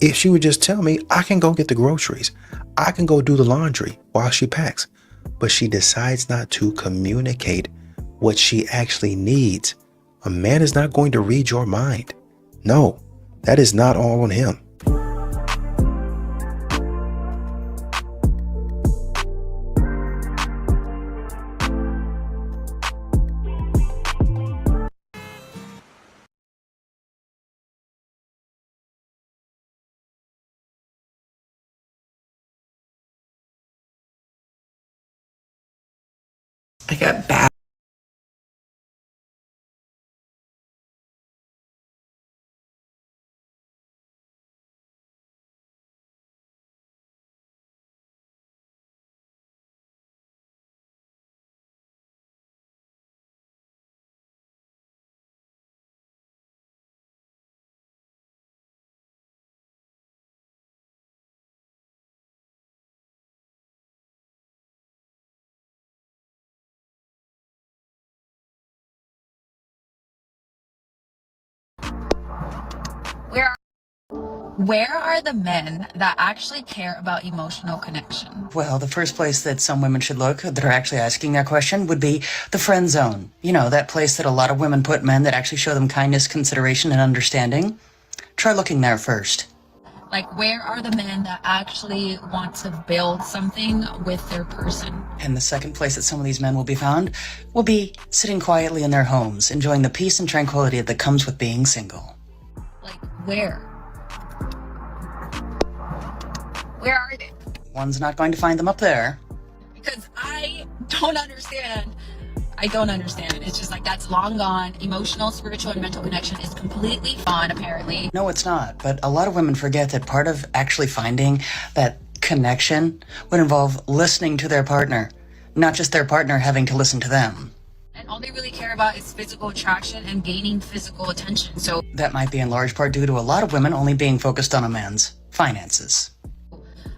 If she would just tell me, I can go get the groceries. I can go do the laundry while she packs. But she decides not to communicate what she actually needs. A man is not going to read your mind. No, that is not all on him.
Like a bad.
Where are the men that actually care about emotional connection?
Well, the first place that some women should look that are actually asking that question would be the friend zone. You know, that place that a lot of women put men that actually show them kindness, consideration, and understanding. Try looking there first.
Like, where are the men that actually want to build something with their person?
And the second place that some of these men will be found will be sitting quietly in their homes, enjoying the peace and tranquility that comes with being single.
Like, where? Where are they?
One's not going to find them up there.
Because I don't understand. I don't understand. It's just like, that's long gone. Emotional, spiritual, and mental connection is completely gone, apparently.
No, it's not. But a lot of women forget that part of actually finding that connection would involve listening to their partner, not just their partner having to listen to them.
And all they really care about is physical attraction and gaining physical attention. So
that might be in large part due to a lot of women only being focused on a man's finances.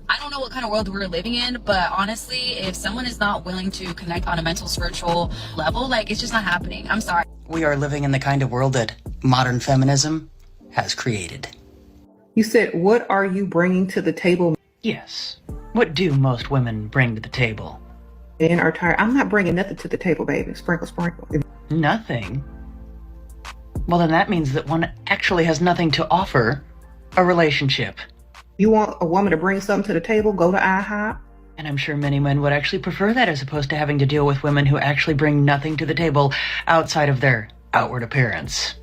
I don't know what kind of world we're living in, but honestly, if someone is not willing to connect on a mental, spiritual level, like, it's just not happening. I'm sorry.
We are living in the kind of world that modern feminism has created.
You said, what are you bringing to the table?
Yes. What do most women bring to the table?
Men are tired. I'm not bringing nothing to the table, baby. Sprinkle, sprinkle.
Nothing? Well, then that means that one actually has nothing to offer a relationship.
You want a woman to bring something to the table? Go to IHOP.
And I'm sure many men would actually prefer that as opposed to having to deal with women who actually bring nothing to the table outside of their outward appearance.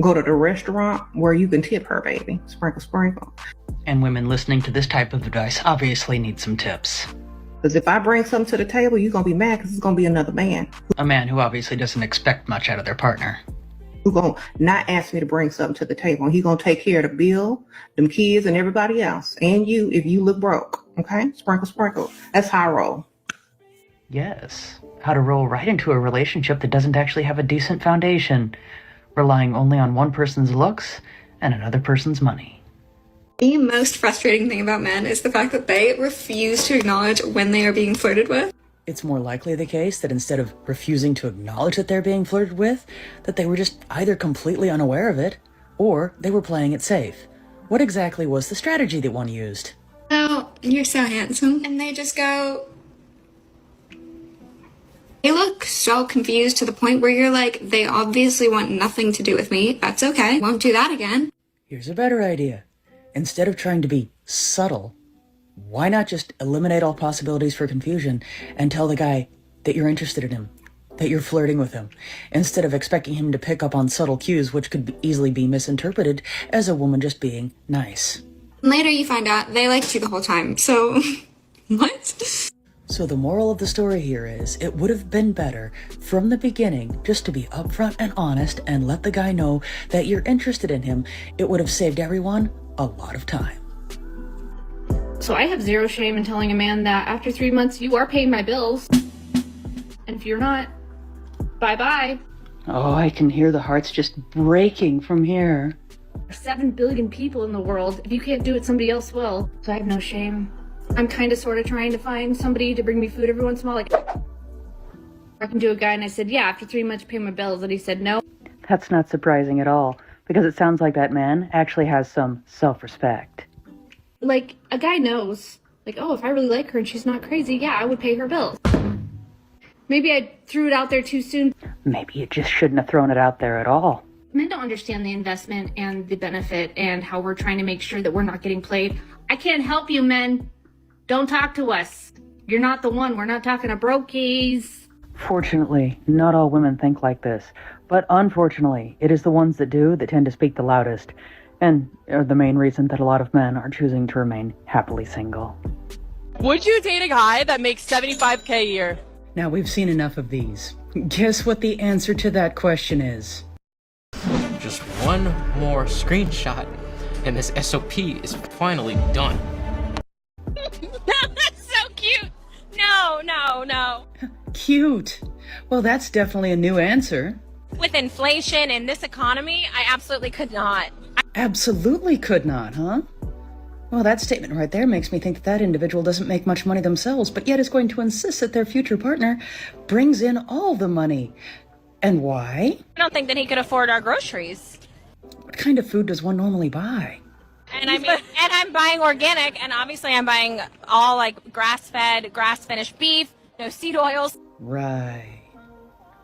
Go to the restaurant where you can tip her, baby. Sprinkle, sprinkle.
And women listening to this type of advice obviously need some tips.
Because if I bring something to the table, you're going to be mad because it's going to be another man.
A man who obviously doesn't expect much out of their partner.
Who's going to not ask me to bring something to the table. He's going to take care of the bill, them kids, and everybody else. And you, if you look broke. Okay? Sprinkle, sprinkle. That's how I roll.
Yes. How to roll right into a relationship that doesn't actually have a decent foundation, relying only on one person's looks and another person's money.
The most frustrating thing about men is the fact that they refuse to acknowledge when they are being flirted with.
It's more likely the case that instead of refusing to acknowledge that they're being flirted with, that they were just either completely unaware of it, or they were playing it safe. What exactly was the strategy that one used?
Oh, you're so handsome. And they just go... They look so confused to the point where you're like, they obviously want nothing to do with me. That's okay. Won't do that again.
Here's a better idea. Instead of trying to be subtle, why not just eliminate all possibilities for confusion and tell the guy that you're interested in him, that you're flirting with him, instead of expecting him to pick up on subtle cues which could easily be misinterpreted as a woman just being nice.
Later you find out they liked you the whole time, so... what?
So the moral of the story here is, it would have been better from the beginning just to be upfront and honest and let the guy know that you're interested in him. It would have saved everyone a lot of time.
So I have zero shame in telling a man that after 3 months you are paying my bills. And if you're not, bye-bye.
Oh, I can hear the hearts just breaking from here.
There's 7 billion people in the world. If you can't do it, somebody else will. So I have no shame. I'm kind of sort of trying to find somebody to bring me food every once in a while. Like, talking to a guy and I said, yeah, after 3 months pay my bills. And he said, no.
That's not surprising at all, because it sounds like that man actually has some self-respect.
Like, a guy knows, like, oh, if I really like her and she's not crazy, yeah, I would pay her bills. Maybe I threw it out there too soon.
Maybe you just shouldn't have thrown it out there at all.
Men don't understand the investment and the benefit and how we're trying to make sure that we're not getting played. I can't help you, men. Don't talk to us. You're not the one. We're not talking to brokies.
Fortunately, not all women think like this, but unfortunately, it is the ones that do that tend to speak the loudest, and are the main reason that a lot of men are choosing to remain happily single.
Would you date a guy that makes $75K a year?
Now, we've seen enough of these. Guess what the answer to that question is?
Just one more screenshot, and this SOP is finally done.
That's so cute. No, no, no.
Cute. Well, that's definitely a new answer.
With inflation in this economy, I absolutely could not.
Absolutely could not, huh? Well, that statement right there makes me think that that individual doesn't make much money themselves, but yet is going to insist that their future partner brings in all the money. And why?
I don't think that he could afford our groceries.
What kind of food does one normally buy?
And I mean, and I'm buying organic, and obviously I'm buying all like grass-fed, grass-finished beef, no seed oils.
Right.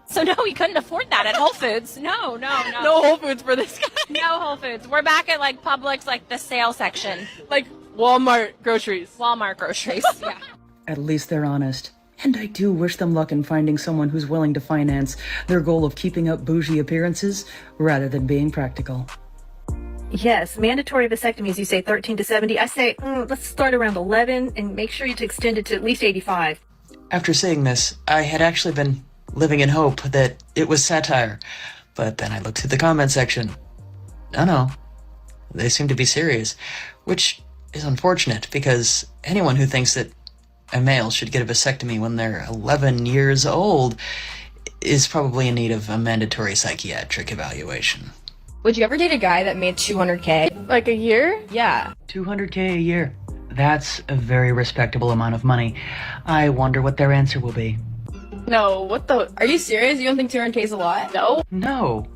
So no, we couldn't afford that at Whole Foods. No. No Whole Foods for this guy. No Whole Foods. We're back at like Publix, like the sale section. Like Walmart groceries. Walmart groceries, yeah.
At least they're honest. And I do wish them luck in finding someone who's willing to finance their goal of keeping up bougie appearances rather than being practical.
Yes, mandatory vasectomies, you say 13 to 70. I say, let's start around 11 and make sure you to extend it to at least 85.
After saying this, I had actually been living in hope that it was satire, but then I looked through the comment section. No, they seem to be serious, which is unfortunate because anyone who thinks that a male should get a vasectomy when they're 11 years old is probably in need of a mandatory psychiatric evaluation.
Would you ever date a guy that made 200K?
Like a year?
Yeah.
200K a year. That's a very respectable amount of money. I wonder what their answer will be.
No, what the?
Are you serious? You don't think 200K is a lot?
No.
No.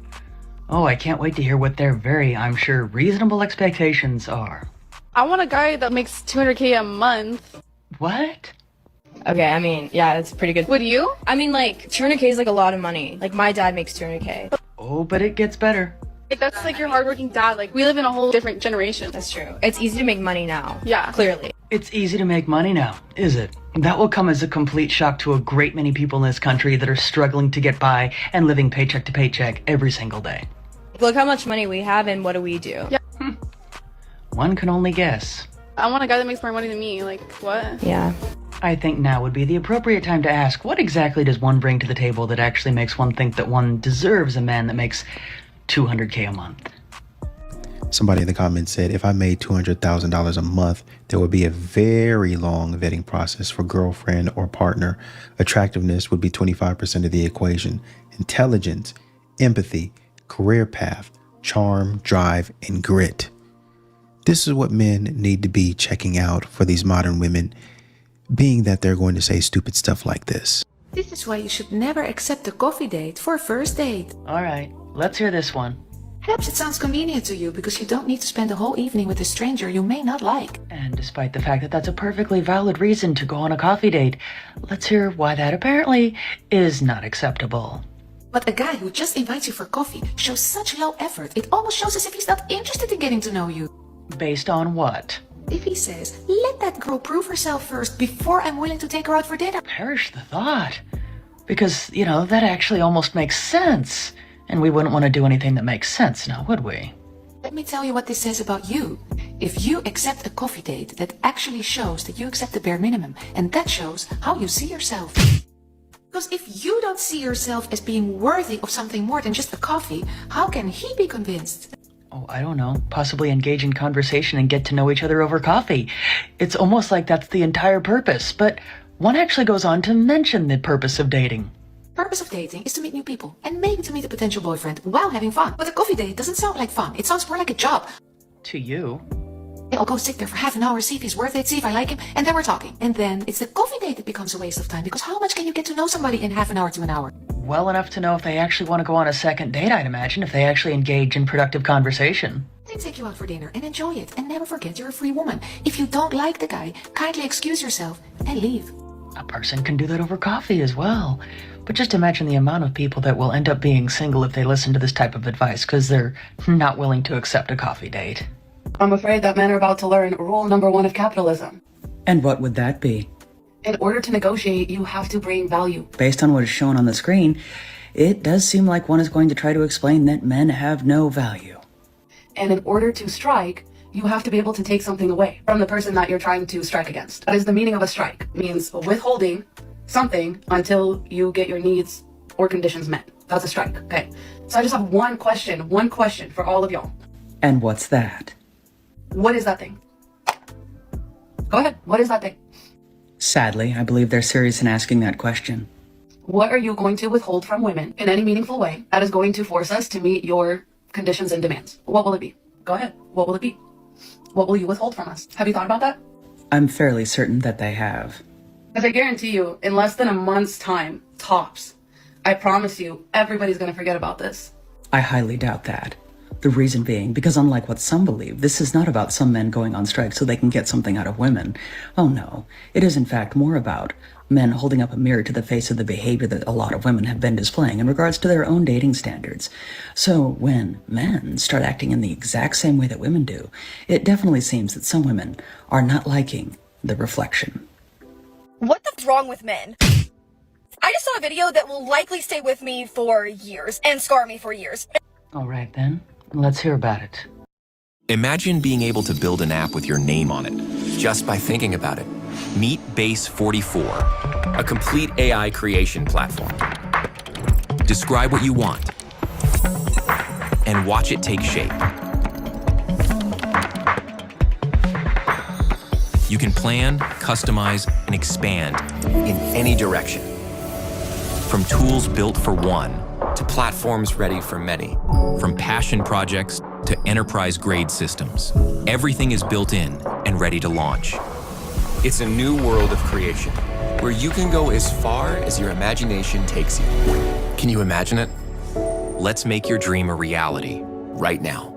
Oh, I can't wait to hear what their very, I'm sure, reasonable expectations are.
I want a guy that makes 200K a month.
What?
Okay, I mean, yeah, that's pretty good.
Would you?
I mean, like, 200K is like a lot of money. Like, my dad makes 200K.
Oh, but it gets better.
That's like your hardworking dad. Like, we live in a whole different generation.
That's true. It's easy to make money now.
Yeah.
Clearly.
It's easy to make money now, is it? That will come as a complete shock to a great many people in this country that are struggling to get by and living paycheck to paycheck every single day.
Look how much money we have and what do we do?
Yeah.
One can only guess.
I want a guy that makes more money than me. Like, what?
Yeah.
I think now would be the appropriate time to ask, what exactly does one bring to the table that actually makes one think that one deserves a man that makes 200K a month?
Somebody in the comments said, if I made $200,000 a month, there would be a very long vetting process for girlfriend or partner. Attractiveness would be 25% of the equation. Intelligence, empathy, career path, charm, drive, and grit. This is what men need to be checking out for these modern women, being that they're going to say stupid stuff like this.
This is why you should never accept a coffee date for a first date.
All right, let's hear this one.
Perhaps it sounds convenient to you because you don't need to spend the whole evening with a stranger you may not like.
And despite the fact that that's a perfectly valid reason to go on a coffee date, let's hear why that apparently is not acceptable.
But a guy who just invites you for coffee shows such low effort, it almost shows as if he's not interested in getting to know you.
Based on what?
If he says, let that girl prove herself first before I'm willing to take her out for dinner.
Perish the thought. Because, you know, that actually almost makes sense. And we wouldn't want to do anything that makes sense, now would we?
Let me tell you what this says about you. If you accept a coffee date, that actually shows that you accept the bare minimum. And that shows how you see yourself. Because if you don't see yourself as being worthy of something more than just a coffee, how can he be convinced?
Oh, I don't know. Possibly engage in conversation and get to know each other over coffee. It's almost like that's the entire purpose, but one actually goes on to mention the purpose of dating.
Purpose of dating is to meet new people and maybe to meet a potential boyfriend while having fun. But a coffee date doesn't sound like fun. It sounds more like a job.
To you?
I'll go sit there for half an hour, see if he's worth it, see if I like him, and then we're talking. And then it's the coffee date that becomes a waste of time, because how much can you get to know somebody in half an hour to an hour?
Well enough to know if they actually want to go on a second date, I'd imagine, if they actually engage in productive conversation.
Then take you out for dinner and enjoy it, and never forget you're a free woman. If you don't like the guy, kindly excuse yourself and leave.
A person can do that over coffee as well. But just imagine the amount of people that will end up being single if they listen to this type of advice because they're not willing to accept a coffee date.
I'm afraid that men are about to learn rule number 1 of capitalism.
And what would that be?
In order to negotiate, you have to bring value.
Based on what is shown on the screen, it does seem like one is going to try to explain that men have no value.
And in order to strike, you have to be able to take something away from the person that you're trying to strike against. That is the meaning of a strike. It means withholding something until you get your needs or conditions met. That's a strike, okay? So I just have one question for all of y'all.
And what's that?
What is that thing? Go ahead, what is that thing?
Sadly, I believe they're serious in asking that question.
What are you going to withhold from women in any meaningful way that is going to force us to meet your conditions and demands? What will it be? Go ahead, what will it be? What will you withhold from us? Have you thought about that?
I'm fairly certain that they have.
Because I guarantee you, in less than a month's time, tops, I promise you, everybody's going to forget about this.
I highly doubt that. The reason being, because unlike what some believe, this is not about some men going on strike so they can get something out of women. Oh no, it is in fact more about men holding up a mirror to the face of the behavior that a lot of women have been displaying in regards to their own dating standards. So when men start acting in the exact same way that women do, it definitely seems that some women are not liking the reflection.
What the f***'s wrong with men? I just saw a video that will likely stay with me for years and scar me for years.
All right then, let's hear about it.
Imagine being able to build an app with your name on it, just by thinking about it. Meet Base 44, a complete AI creation platform. Describe what you want, and watch it take shape. You can plan, customize, and expand in any direction. From tools built for one, to platforms ready for many. From passion projects to enterprise-grade systems. Everything is built in and ready to launch. It's a new world of creation, where you can go as far as your imagination takes you. Can you imagine it? Let's make your dream a reality, right now.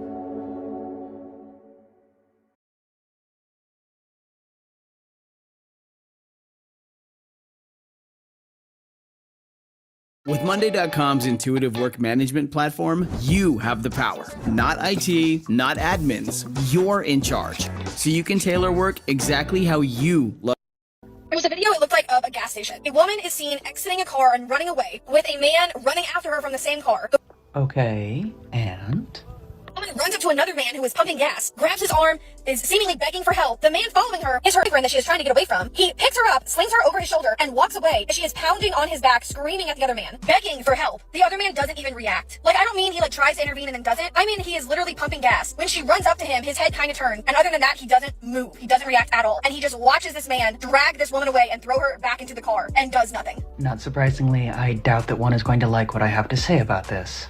With Monday.com's intuitive work management platform, you have the power. Not IT, not admins. You're in charge. So you can tailor work exactly how you love.
There was a video, it looked like, of a gas station. A woman is seen exiting a car and running away, with a man running after her from the same car.
Okay, and?
The woman runs up to another man who is pumping gas, grabs his arm, is seemingly begging for help. The man following her is her boyfriend that she is trying to get away from. He picks her up, slings her over his shoulder, and walks away as she is pounding on his back, screaming at the other man, begging for help. The other man doesn't even react. Like, I don't mean he tries to intervene and then doesn't. I mean he is literally pumping gas. When she runs up to him, his head kind of turns, and other than that, he doesn't move. He doesn't react at all. And he just watches this man drag this woman away and throw her back into the car, and does nothing.
Not surprisingly, I doubt that one is going to like what I have to say about this.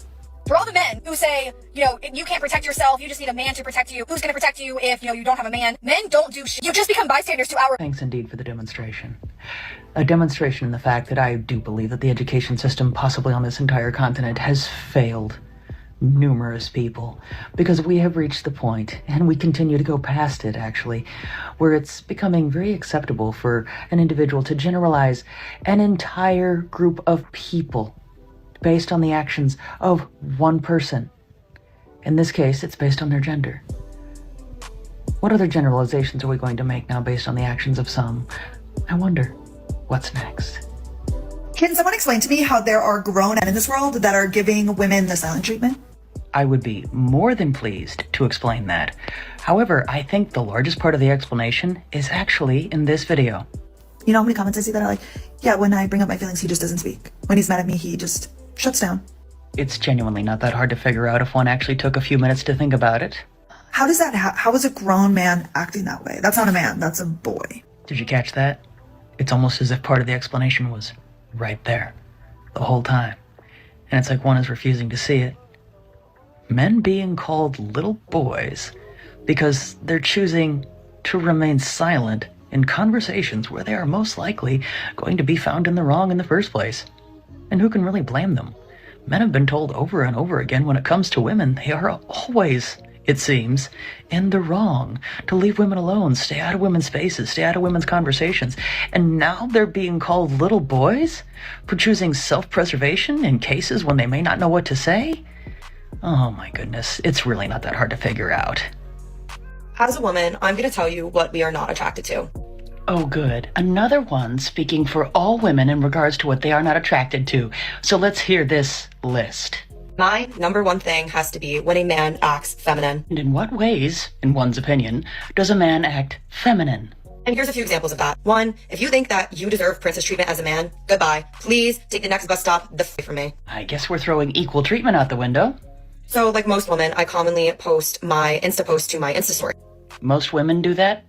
For all the men who say, you can't protect yourself, you just need a man to protect you. Who's going to protect you if, you don't have a man? Men don't do shit. You just become bystanders to our—
Thanks indeed for the demonstration. A demonstration in the fact that I do believe that the education system, possibly on this entire continent, has failed numerous people. Because we have reached the point, and we continue to go past it, actually, where it's becoming very acceptable for an individual to generalize an entire group of people based on the actions of one person. In this case, it's based on their gender. What other generalizations are we going to make now based on the actions of some? I wonder, what's next?
Can someone explain to me how there are grown men in this world that are giving women the silent treatment?
I would be more than pleased to explain that. However, I think the largest part of the explanation is actually in this video.
You know how many comments I see that are like, yeah, when I bring up my feelings, he just doesn't speak. When he's mad at me, he just shuts down.
It's genuinely not that hard to figure out if one actually took a few minutes to think about it.
How does that how is a grown man acting that way? That's not a man, that's a boy.
Did you catch that? It's almost as if part of the explanation was right there, the whole time. And it's like one is refusing to see it. Men being called little boys because they're choosing to remain silent in conversations where they are most likely going to be found in the wrong in the first place. And who can really blame them? Men have been told over and over again when it comes to women, they are always, it seems, in the wrong. To leave women alone, stay out of women's faces, stay out of women's conversations. And now they're being called little boys for choosing self-preservation in cases when they may not know what to say? Oh my goodness, it's really not that hard to figure out.
As a woman, I'm going to tell you what we are not attracted to.
Oh good, another one speaking for all women in regards to what they are not attracted to. So let's hear this list.
My number one thing has to be when a man acts feminine.
And in what ways, in one's opinion, does a man act feminine?
And here's a few examples of that. 1, if you think that you deserve princess treatment as a man, goodbye. Please take the next bus stop the f from me.
I guess we're throwing equal treatment out the window.
So like most women, I commonly post my Insta post to my Insta story.
Most women do that?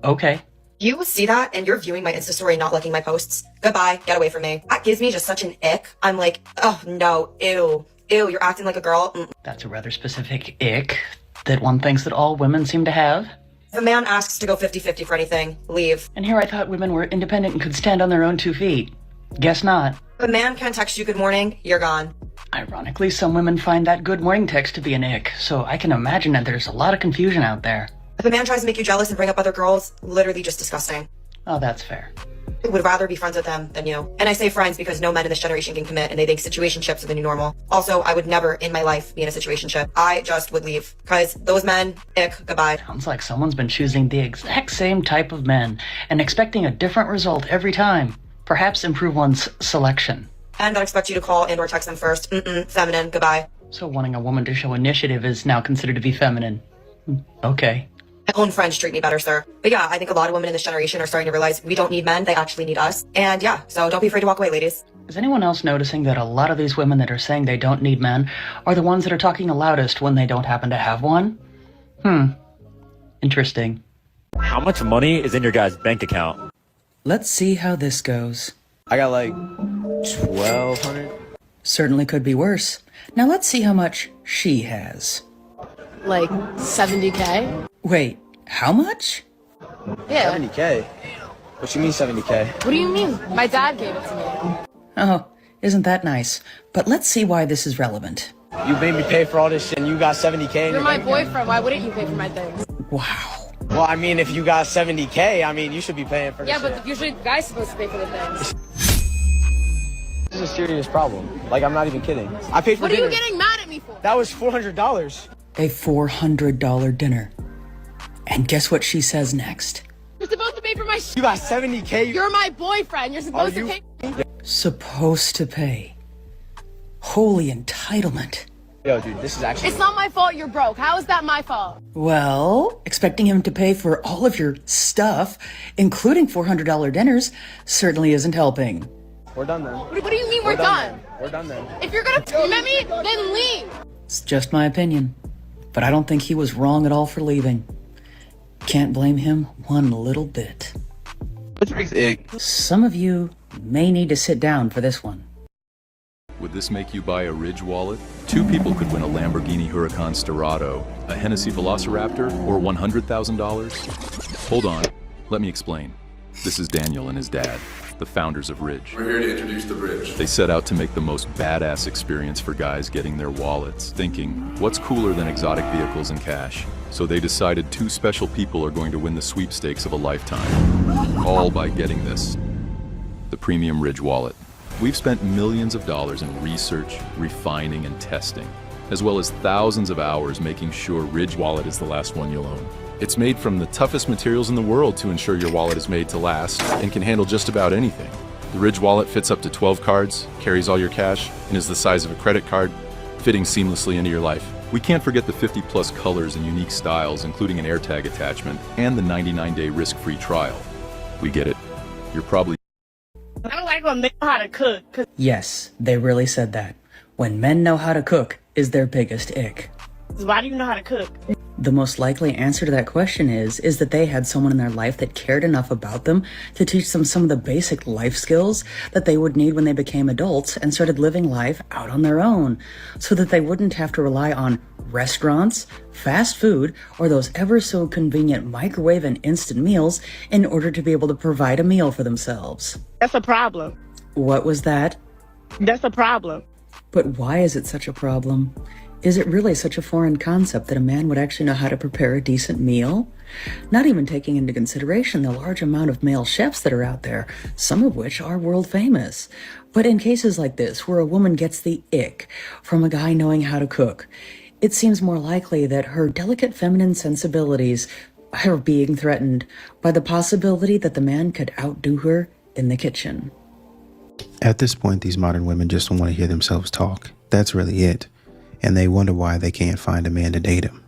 Okay.
You see that and you're viewing my Insta story, not liking my posts. Goodbye, get away from me. That gives me just such an ick. I'm like, oh no, ew, you're acting like a girl.
That's a rather specific ick that one thinks that all women seem to have.
If a man asks to go 50-50 for anything, leave.
And here I thought women were independent and could stand on their own 2 feet. Guess not.
If a man can't text you good morning, you're gone.
Ironically, some women find that good morning text to be an ick, so I can imagine that there's a lot of confusion out there.
If a man tries to make you jealous and bring up other girls, literally just disgusting.
Oh, that's fair.
I would rather be friends with them than you. And I say friends because no men in this generation can commit and they think situationships are the new normal. Also, I would never in my life be in a situationship. I just would leave. Because those men, ick, goodbye.
Sounds like someone's been choosing the exact same type of men and expecting a different result every time. Perhaps improve one's selection.
And I expect you to call and or text them first. Feminine, goodbye.
So wanting a woman to show initiative is now considered to be feminine. Okay.
My own friends treat me better, sir. But yeah, I think a lot of women in this generation are starting to realize we don't need men, they actually need us. And yeah, so don't be afraid to walk away, ladies.
Is anyone else noticing that a lot of these women that are saying they don't need men are the ones that are talking the loudest when they don't happen to have one? Interesting.
How much money is in your guys' bank account?
Let's see how this goes.
I got like 1,200.
Certainly could be worse. Now let's see how much she has.
Like 70K?
Wait, how much?
Yeah.
70K? What you mean 70K?
What do you mean? My dad gave it to me.
Oh, isn't that nice? But let's see why this is relevant.
You made me pay for all this shit and you got 70K?
You're my boyfriend. Why wouldn't you pay for my things?
Wow.
Well, I mean, if you got 70K, I mean, you should be paying for this shit.
But usually the guy's supposed to pay for the things.
This is a serious problem. Like, I'm not even kidding. I paid for dinner.
What are you getting mad at me for?
That was $400.
A $400 dinner. And guess what she says next?
You're supposed to pay for my shit.
You got 70K?
You're my boyfriend. You're supposed to pay.
Supposed to pay. Holy entitlement.
Yo, dude, this is actually...
It's not my fault you're broke. How is that my fault?
Well, expecting him to pay for all of your stuff, including $400 dinners, certainly isn't helping.
We're done then.
What do you mean we're done?
We're done then.
If you're gonna scream at me, then leave.
It's just my opinion, but I don't think he was wrong at all for leaving. Can't blame him one little bit. Some of you may need to sit down for this one.
Would this make you buy a Ridge wallet? 2 people could win a Lamborghini Huracan Sterrato, a Hennessy Velociraptor, or $100,000? Hold on, let me explain. This is Daniel and his dad, the founders of Ridge.
We're here to introduce the Ridge.
They set out to make the most badass experience for guys getting their wallets, thinking, what's cooler than exotic vehicles and cash? So they decided 2 special people are going to win the sweepstakes of a lifetime, all by getting this, the premium Ridge wallet. We've spent millions of dollars in research, refining, and testing, as well as thousands of hours making sure Ridge wallet is the last one you'll own. It's made from the toughest materials in the world to ensure your wallet is made to last and can handle just about anything. The Ridge wallet fits up to 12 cards, carries all your cash, and is the size of a credit card, fitting seamlessly into your life. We can't forget the 50+ colors and unique styles, including an AirTag attachment and the 99-day risk-free trial. We get it. You're probably...
I don't like when men know how to cook.
Yes, they really said that. When men know how to cook is their biggest ick.
Why do you know how to cook?
The most likely answer to that question is that they had someone in their life that cared enough about them to teach them some of the basic life skills that they would need when they became adults and started living life out on their own, so that they wouldn't have to rely on restaurants, fast food, or those ever so convenient microwave and instant meals in order to be able to provide a meal for themselves.
That's a problem.
What was that?
That's a problem.
But why is it such a problem? Is it really such a foreign concept that a man would actually know how to prepare a decent meal? Not even taking into consideration the large amount of male chefs that are out there, some of which are world famous. But in cases like this, where a woman gets the ick from a guy knowing how to cook, it seems more likely that her delicate feminine sensibilities are being threatened by the possibility that the man could outdo her in the kitchen.
At this point, these modern women just don't want to hear themselves talk. That's really it. And they wonder why they can't find a man to date them.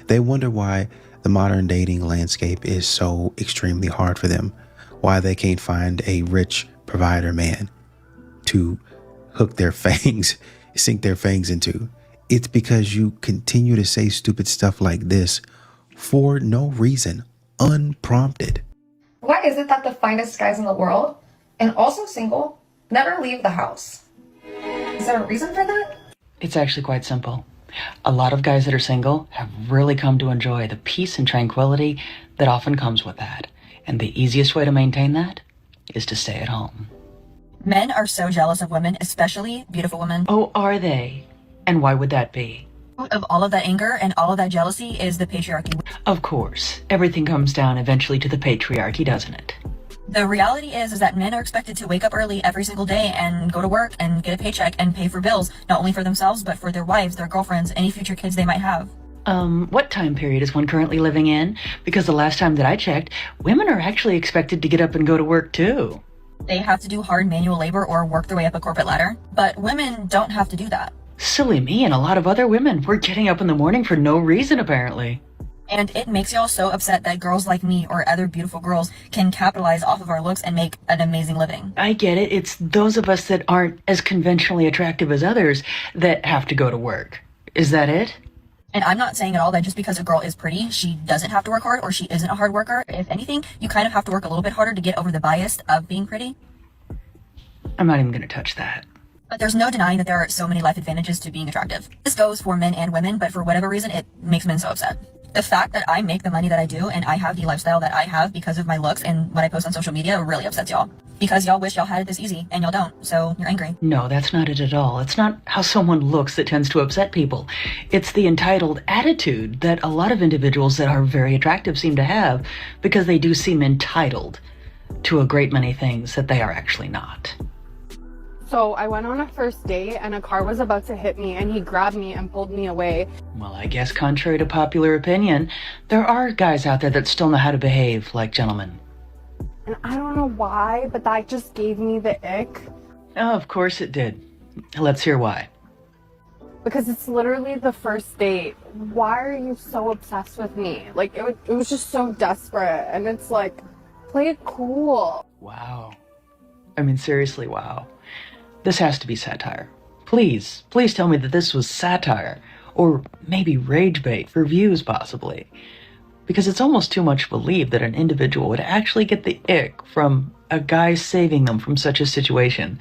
They wonder why the modern dating landscape is so extremely hard for them. Why they can't find a rich provider man to hook their fangs, sink their fangs into. It's because you continue to say stupid stuff like this for no reason, unprompted.
Why is it that the finest guys in the world, and also single, never leave the house? Is there a reason for that?
It's actually quite simple. A lot of guys that are single have really come to enjoy the peace and tranquility that often comes with that. And the easiest way to maintain that is to stay at home.
Men are so jealous of women, especially beautiful women.
Oh, are they? And why would that be?
Of all of that anger and all of that jealousy is the patriarchy.
Of course. Everything comes down eventually to the patriarchy, doesn't it?
The reality is that men are expected to wake up early every single day and go to work and get a paycheck and pay for bills, not only for themselves, but for their wives, their girlfriends, any future kids they might have.
What time period is one currently living in? Because the last time that I checked, women are actually expected to get up and go to work too.
They have to do hard manual labor or work their way up a corporate ladder, but women don't have to do that.
Silly me and a lot of other women. We're getting up in the morning for no reason, apparently.
And it makes y'all so upset that girls like me or other beautiful girls can capitalize off of our looks and make an amazing living.
I get it. It's those of us that aren't as conventionally attractive as others that have to go to work. Is that it?
And I'm not saying at all that just because a girl is pretty, she doesn't have to work hard or she isn't a hard worker. If anything, you kind of have to work a little bit harder to get over the bias of being pretty.
I'm not even going to touch that.
But there's no denying that there are so many life advantages to being attractive. This goes for men and women, but for whatever reason, it makes men so upset. The fact that I make the money that I do and I have the lifestyle that I have because of my looks and what I post on social media really upsets y'all. Because y'all wish y'all had it this easy and y'all don't, so you're angry.
No, that's not it at all. It's not how someone looks that tends to upset people. It's the entitled attitude that a lot of individuals that are very attractive seem to have because they do seem entitled to a great many things that they are actually not.
So I went on a first date and a car was about to hit me and he grabbed me and pulled me away.
Well, I guess contrary to popular opinion, there are guys out there that still know how to behave like gentlemen.
And I don't know why, but that just gave me the ick.
Oh, of course it did. Let's hear why.
Because it's literally the first date. Why are you so obsessed with me? Like, it was just so desperate. And it's like, play it cool.
Wow. I mean, seriously, wow. This has to be satire. Please tell me that this was satire. Or maybe rage bait for views, possibly. Because it's almost too much to believe that an individual would actually get the ick from a guy saving them from such a situation.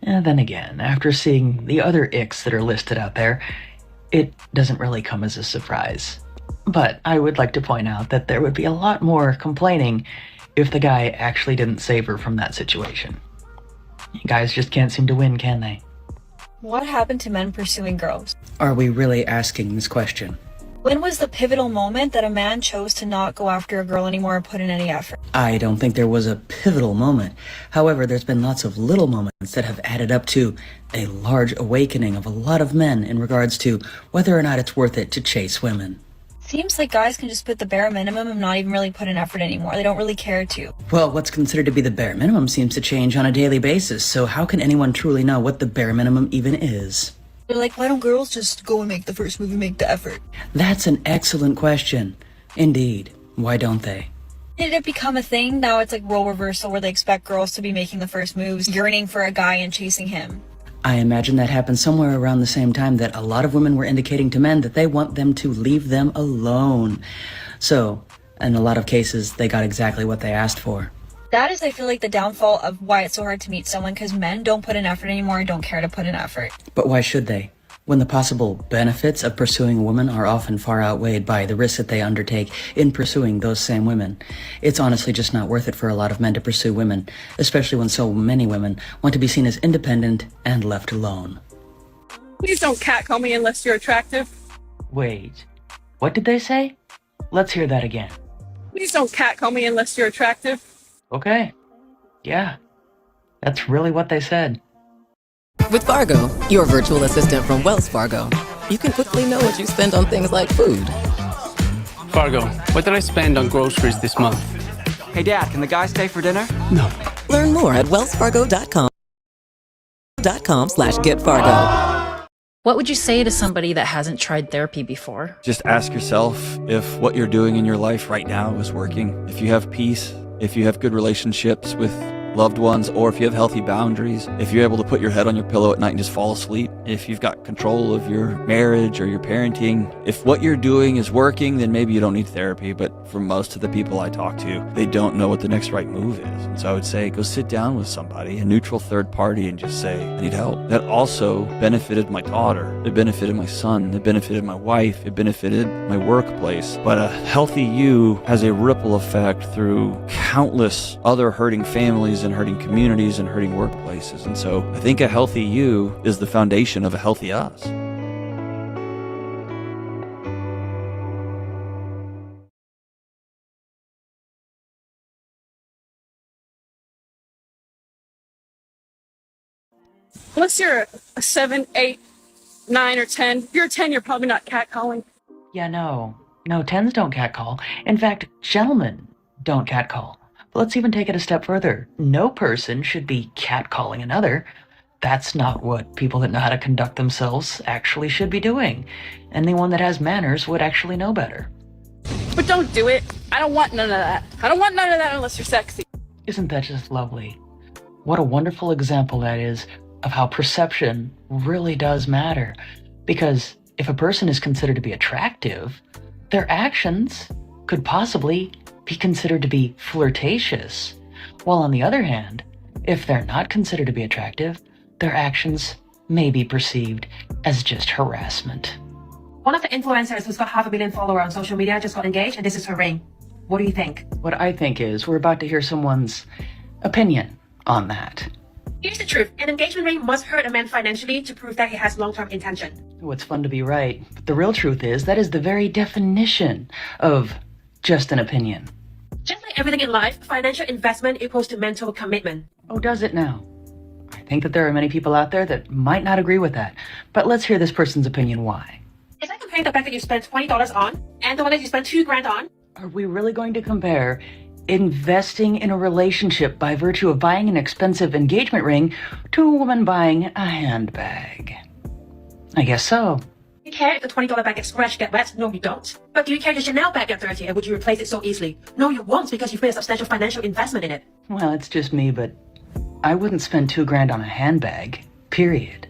And then again, after seeing the other icks that are listed out there, it doesn't really come as a surprise. But I would like to point out that there would be a lot more complaining if the guy actually didn't save her from that situation. You guys just can't seem to win, can they?
What happened to men pursuing girls?
Are we really asking this question?
When was the pivotal moment that a man chose to not go after a girl anymore or put in any effort?
I don't think there was a pivotal moment. However, there's been lots of little moments that have added up to a large awakening of a lot of men in regards to whether or not it's worth it to chase women.
Seems like guys can just put the bare minimum and not even really put in effort anymore. They don't really care to.
Well, what's considered to be the bare minimum seems to change on a daily basis, so how can anyone truly know what the bare minimum even is?
They're like, why don't girls just go and make the first move and make the effort?
That's an excellent question. Indeed. Why don't they?
Did it become a thing? Now it's like role reversal where they expect girls to be making the first moves, yearning for a guy and chasing him.
I imagine that happened somewhere around the same time that a lot of women were indicating to men that they want them to leave them alone. So, in a lot of cases, they got exactly what they asked for.
That is, I feel like, the downfall of why it's so hard to meet someone, because men don't put in effort anymore and don't care to put in effort.
But why should they? When the possible benefits of pursuing a woman are often far outweighed by the risks that they undertake in pursuing those same women. It's honestly just not worth it for a lot of men to pursue women, especially when so many women want to be seen as independent and left alone.
Please don't catcall me unless you're attractive.
Wait, what did they say? Let's hear that again.
Please don't catcall me unless you're attractive.
Okay. Yeah, that's really what they said.
With Fargo, your virtual assistant from Wells Fargo, you can quickly know what you spend on things like food.
Fargo, what did I spend on groceries this month?
Hey Dad, can the guy stay for dinner?
No.
Learn more at wellsfargo.com/getfargo.
What would you say to somebody that hasn't tried therapy before?
Just ask yourself if what you're doing in your life right now is working. If you have peace, if you have good relationships with loved ones, or if you have healthy boundaries, if you're able to put your head on your pillow at night and just fall asleep, if you've got control of your marriage or your parenting, if what you're doing is working, then maybe you don't need therapy. But for most of the people I talk to, they don't know what the next right move is. And so I would say go sit down with somebody, a neutral third party, and just say, I need help. That also benefited my daughter. It benefited my son. It benefited my wife. It benefited my workplace. But a healthy you has a ripple effect through countless other hurting families and hurting communities and hurting workplaces. And so I think a healthy you is the foundation of a healthy us.
Unless you're a 7, 8, 9, or 10. If you're a 10, you're probably not catcalling.
Yeah, no, 10s don't catcall. In fact, gentlemen don't catcall. But let's even take it a step further. No person should be catcalling another. That's not what people that know how to conduct themselves actually should be doing. Anyone that has manners would actually know better.
But don't do it. I don't want none of that. I don't want none of that unless you're sexy.
Isn't that just lovely? What a wonderful example that is of how perception really does matter. Because if a person is considered to be attractive, their actions could possibly be considered to be flirtatious. While on the other hand, if they're not considered to be attractive, their actions may be perceived as just harassment.
One of the influencers who's got 500 million followers on social media just got engaged, and this is her ring. What do you think?
What I think is we're about to hear someone's opinion on that.
Here's the truth. An engagement ring must hurt a man financially to prove that he has long-term intention.
Oh, it's fun to be right, but the real truth is that is the very definition of just an opinion.
Just like everything in life, financial investment equals to mental commitment.
Oh, does it now? I think that there are many people out there that might not agree with that, but let's hear this person's opinion why.
It's like comparing the bag that you spent $20 on and the one that you spent $2,000 on.
Are we really going to compare investing in a relationship by virtue of buying an expensive engagement ring to a woman buying a handbag? I guess so.
Do you care if the $20 bag gets scratched, get wet? No, you don't. But do you care if your Chanel bag gets dirty, and would you replace it so easily? No, you won't, because you've made a substantial financial investment in it.
Well, it's just me, but I wouldn't spend $2,000 on a handbag, period.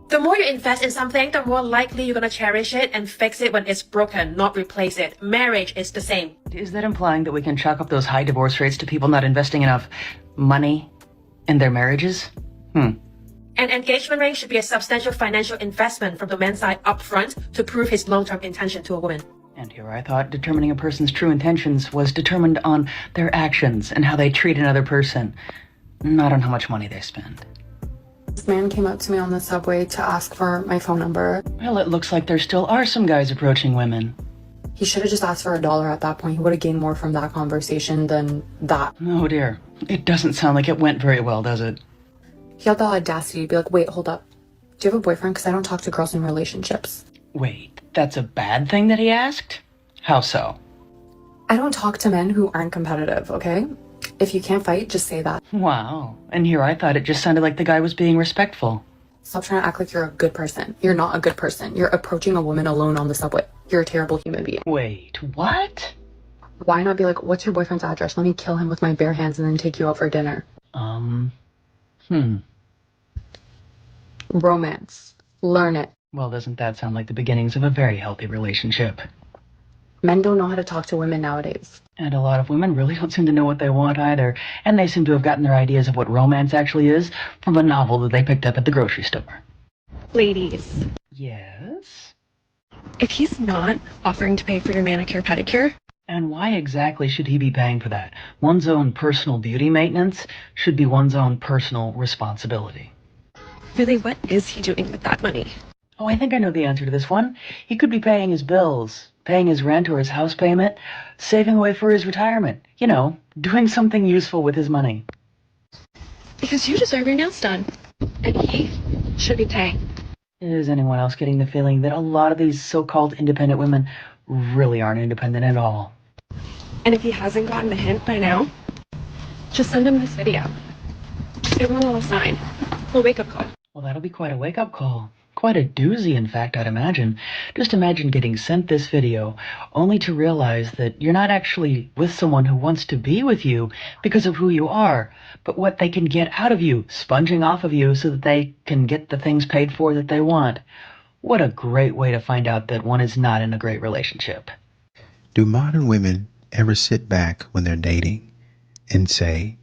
The more you invest in something, the more likely you're gonna cherish it and fix it when it's broken, not replace it. Marriage is the same.
Is that implying that we can chalk up those high divorce rates to people not investing enough money in their marriages?
An engagement ring should be a substantial financial investment from the man's side up front to prove his long-term intention to a woman.
And here I thought determining a person's true intentions was determined on their actions and how they treat another person, not on how much money they spend.
This man came up to me on the subway to ask for my phone number.
Well, it looks like there still are some guys approaching women.
He should have just asked for $1 at that point. He would have gained more from that conversation than that.
Oh dear. It doesn't sound like it went very well, does it?
He had the audacity to be like, wait, hold up. Do you have a boyfriend? Because I don't talk to girls in relationships.
Wait, that's a bad thing that he asked? How so?
I don't talk to men who aren't competitive, okay? If you can't fight, just say that.
Wow. And here I thought it just sounded like the guy was being respectful.
Stop trying to act like you're a good person. You're not a good person. You're approaching a woman alone on the subway. You're a terrible human being.
Wait, what?
Why not be like, what's your boyfriend's address? Let me kill him with my bare hands and then take you out for dinner. Romance. Learn it.
Well, doesn't that sound like the beginnings of a very healthy relationship?
Men don't know how to talk to women nowadays.
And a lot of women really don't seem to know what they want either. And they seem to have gotten their ideas of what romance actually is from a novel that they picked up at the grocery store.
Ladies,
Yes?
if he's not offering to pay for your manicure pedicure,
And why exactly should he be paying for that? One's own personal beauty maintenance should be one's own personal responsibility.
really, what is he doing with that money?
Oh, I think I know the answer to this one. He could be paying his bills, paying his rent or his house payment, saving away for his retirement. You know, doing something useful with his money.
Because you deserve your nails done. And he should be paying.
Is anyone else getting the feeling that a lot of these so-called independent women really aren't independent at all?
And if he hasn't gotten the hint by now, just send him this video. It will all sign. A wake-up call.
Well, that'll be quite a wake-up call. Quite a doozy, in fact, I'd imagine. Just imagine getting sent this video, only to realize that you're not actually with someone who wants to be with you because of who you are, but what they can get out of you, sponging off of you so that they can get the things paid for that they want. What a great way to find out that one is not in a great relationship.
Do modern women ever sit back when they're dating and say,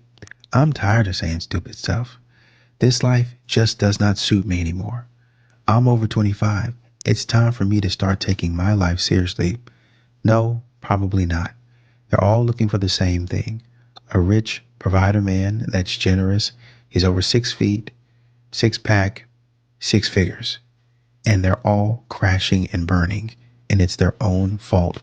I'm tired of saying stupid stuff. This life just does not suit me anymore. I'm over 25. It's time for me to start taking my life seriously. No, probably not. They're all looking for the same thing. A rich provider man that's generous. He's over 6 feet, 6-pack, 6 figures. And they're all crashing and burning. And it's their own fault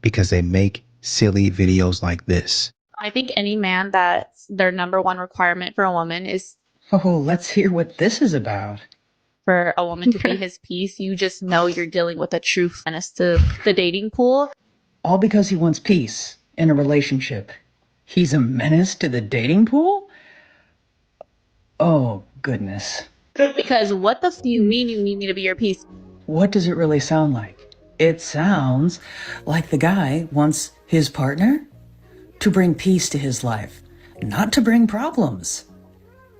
because they make silly videos like this.
I think any man that their number one requirement for a woman is
Oh, let's hear what this is about.
for a woman to be his piece. You just know you're dealing with a true menace to the dating pool.
All because he wants peace in a relationship. He's a menace to the dating pool? Oh, goodness.
Because what the f do you mean you need me to be your piece?
What does it really sound like? It sounds like the guy wants his partner to bring peace to his life, not to bring problems.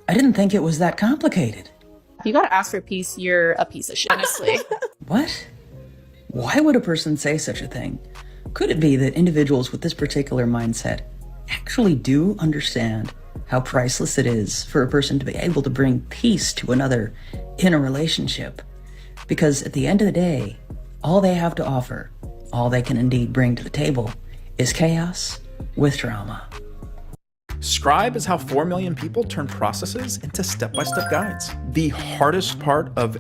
I didn't think it was that complicated.
If you gotta ask for peace, you're a piece of shit, honestly.
What? Why would a person say such a thing? Could it be that individuals with this particular mindset actually do understand how priceless it is for a person to be able to bring peace to another in a relationship? Because at the end of the day, all they have to offer, all they can indeed bring to the table, is chaos with drama.
Scribe is how 4 million people turn processes into step-by-step guides. The hardest part of...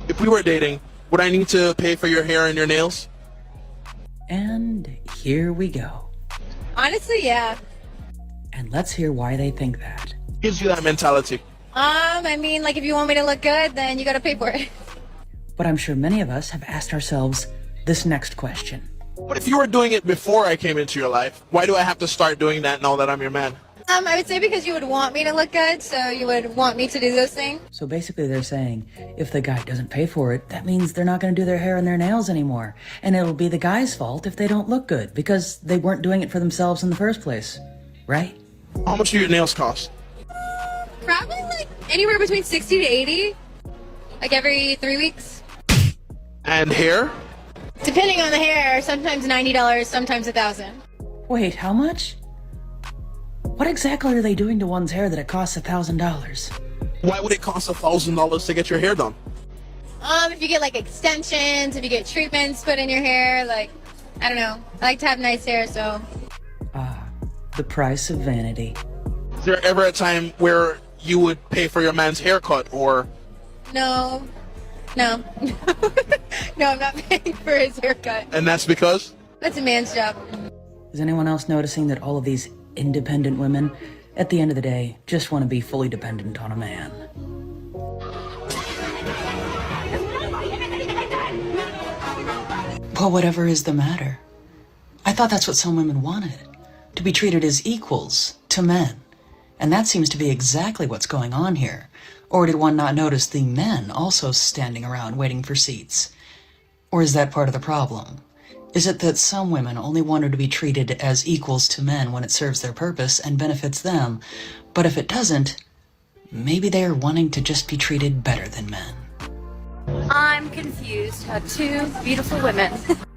If we were dating, would I need to pay for your hair and your nails?
And here we go.
Honestly, yeah.
And let's hear why they think that.
Gives you that mentality.
I mean, like, if you want me to look good, then you gotta pay for it.
But I'm sure many of us have asked ourselves this next question.
But if you were doing it before I came into your life, why do I have to start doing that now that I'm your man?
I would say because you would want me to look good, so you would want me to do those things.
So basically they're saying, if the guy doesn't pay for it, that means they're not going to do their hair and their nails anymore. And it'll be the guy's fault if they don't look good, because they weren't doing it for themselves in the first place. Right?
How much do your nails cost?
Probably like anywhere between 60 to 80. Like every 3 weeks.
And hair?
Depending on the hair, sometimes $90, sometimes $1,000.
Wait, how much? What exactly are they doing to one's hair that it costs $1,000?
Why would it cost $1,000 to get your hair done?
If you get like extensions, if you get treatments put in your hair, like, I don't know. I like to have nice hair, so.
The price of vanity.
Is there ever a time where you would pay for your man's haircut, or?
No. No. No, I'm not paying for his haircut.
And that's because?
That's a man's job.
Is anyone else noticing that all of these independent women, at the end of the day, just want to be fully dependent on a man? Well, whatever is the matter? I thought that's what some women wanted, to be treated as equals to men. And that seems to be exactly what's going on here. Or did one not notice the men also standing around waiting for seats? Or is that part of the problem? Is it that some women only want to be treated as equals to men when it serves their purpose and benefits them, but if it doesn't, maybe they are wanting to just be treated better than men.
I'm confused. Two beautiful women.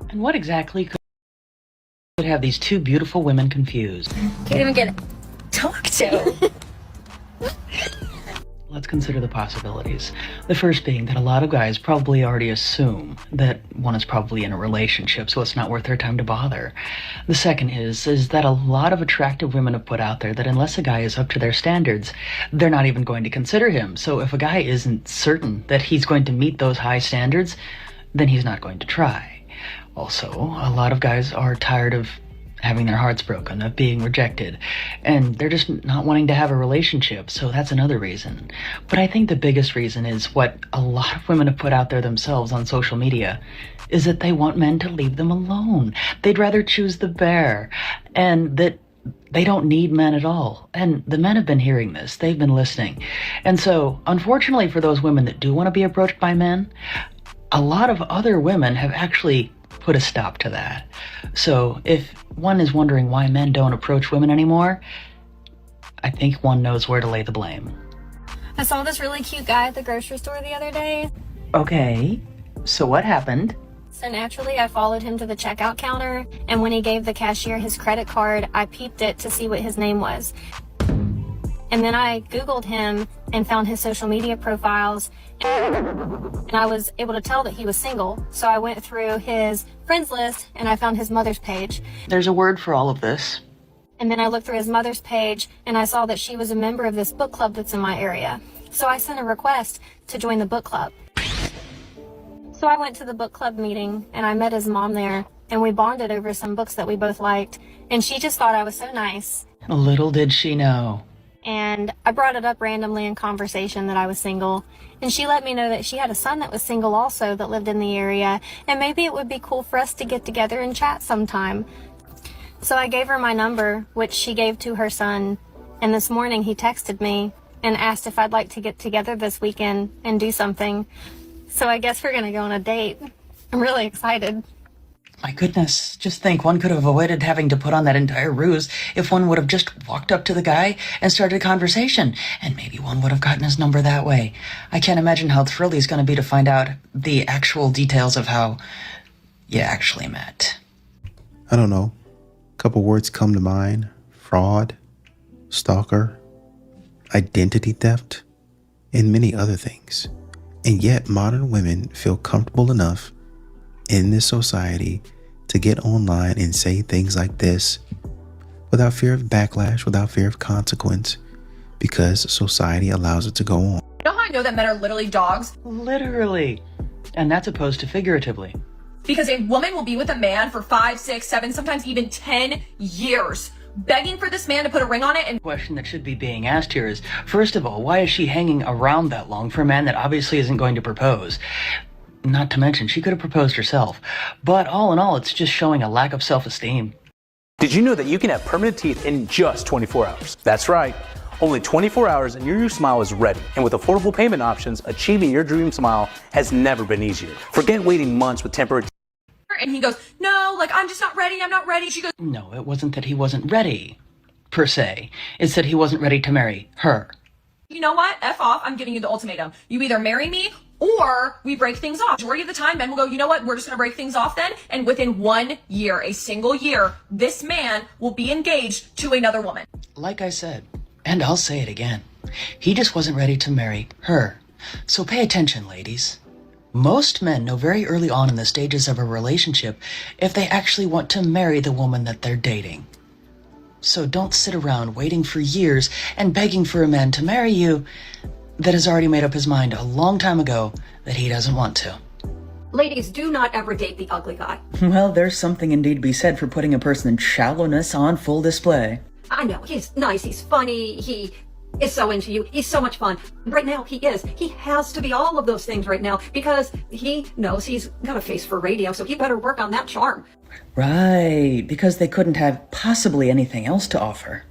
And what exactly could have these two beautiful women confused?
Can't even get talked to.
Let's consider the possibilities. The first being that a lot of guys probably already assume that one is probably in a relationship, so it's not worth their time to bother. The second is that a lot of attractive women have put out there that unless a guy is up to their standards, they're not even going to consider him. So if a guy isn't certain that he's going to meet those high standards, then he's not going to try. Also, a lot of guys are tired of having their hearts broken, of being rejected, and they're just not wanting to have a relationship, so that's another reason. But I think the biggest reason is what a lot of women have put out there themselves on social media, is that they want men to leave them alone. They'd rather choose the bear, and that they don't need men at all. And the men have been hearing this, they've been listening. And so, unfortunately for those women that do want to be approached by men, a lot of other women have actually put a stop to that. So if one is wondering why men don't approach women anymore, I think one knows where to lay the blame.
I saw this really cute guy at the grocery store the other day.
Okay, so what happened?
So naturally, I followed him to the checkout counter, and when he gave the cashier his credit card, I peeped it to see what his name was. And then I Googled him and found his social media profiles, and I was able to tell that he was single. So I went through his friends list and I found his mother's page.
There's a word for all of this.
And then I looked through his mother's page and I saw that she was a member of this book club that's in my area. So I sent a request to join the book club. So I went to the book club meeting and I met his mom there, and we bonded over some books that we both liked. And she just thought I was so nice.
Little did she know.
And I brought it up randomly in conversation that I was single, and she let me know that she had a son that was single also that lived in the area, and maybe it would be cool for us to get together and chat sometime. So I gave her my number, which she gave to her son, and this morning he texted me and asked if I'd like to get together this weekend and do something. So I guess we're gonna go on a date. I'm really excited.
My goodness, just think, one could have avoided having to put on that entire ruse if one would have just walked up to the guy and started a conversation, and maybe one would have gotten his number that way. I can't imagine how thrilled he's going to be to find out the actual details of how you actually met.
I don't know. A couple words come to mind. Fraud, stalker, identity theft, and many other things. And yet modern women feel comfortable enough in this society to get online and say things like this without fear of backlash, without fear of consequence, because society allows it to go on.
You know how I know that men are literally dogs?
Literally. And that's opposed to figuratively.
Because a woman will be with a man for 5, 6, 7, sometimes even 10 years, begging for this man to put a ring on it. And
the question that should be being asked here is, first of all, why is she hanging around that long for a man that obviously isn't going to propose? Not to mention, she could have proposed herself. But all in all, it's just showing a lack of self-esteem.
Did you know that you can have permanent teeth in just 24 hours? That's right. Only 24 hours and your new smile is ready. And with affordable payment options, achieving your dream smile has never been easier. Forget waiting months with temporary teeth.
And he goes, no, like, I'm just not ready. I'm not ready. She goes,
no, it wasn't that he wasn't ready, per se. It's that he wasn't ready to marry her.
You know what? F off. I'm giving you the ultimatum. You either marry me or we break things off. Majority of the time, men will go, you know what? We're just going to break things off then. And within 1 year, a single year, this man will be engaged to another woman.
Like I said, and I'll say it again, he just wasn't ready to marry her. So pay attention, ladies. Most men know very early on in the stages of a relationship if they actually want to marry the woman that they're dating. So don't sit around waiting for years and begging for a man to marry you that has already made up his mind a long time ago that he doesn't want to.
Ladies, do not ever date the ugly guy.
Well, there's something indeed to be said for putting a person's shallowness on full display.
I know, he's nice, he's funny, he is so into you, he's so much fun. Right now, he is. He has to be all of those things right now because he knows he's got a face for radio, so he better work on that charm.
Right, because they couldn't have possibly anything else to offer.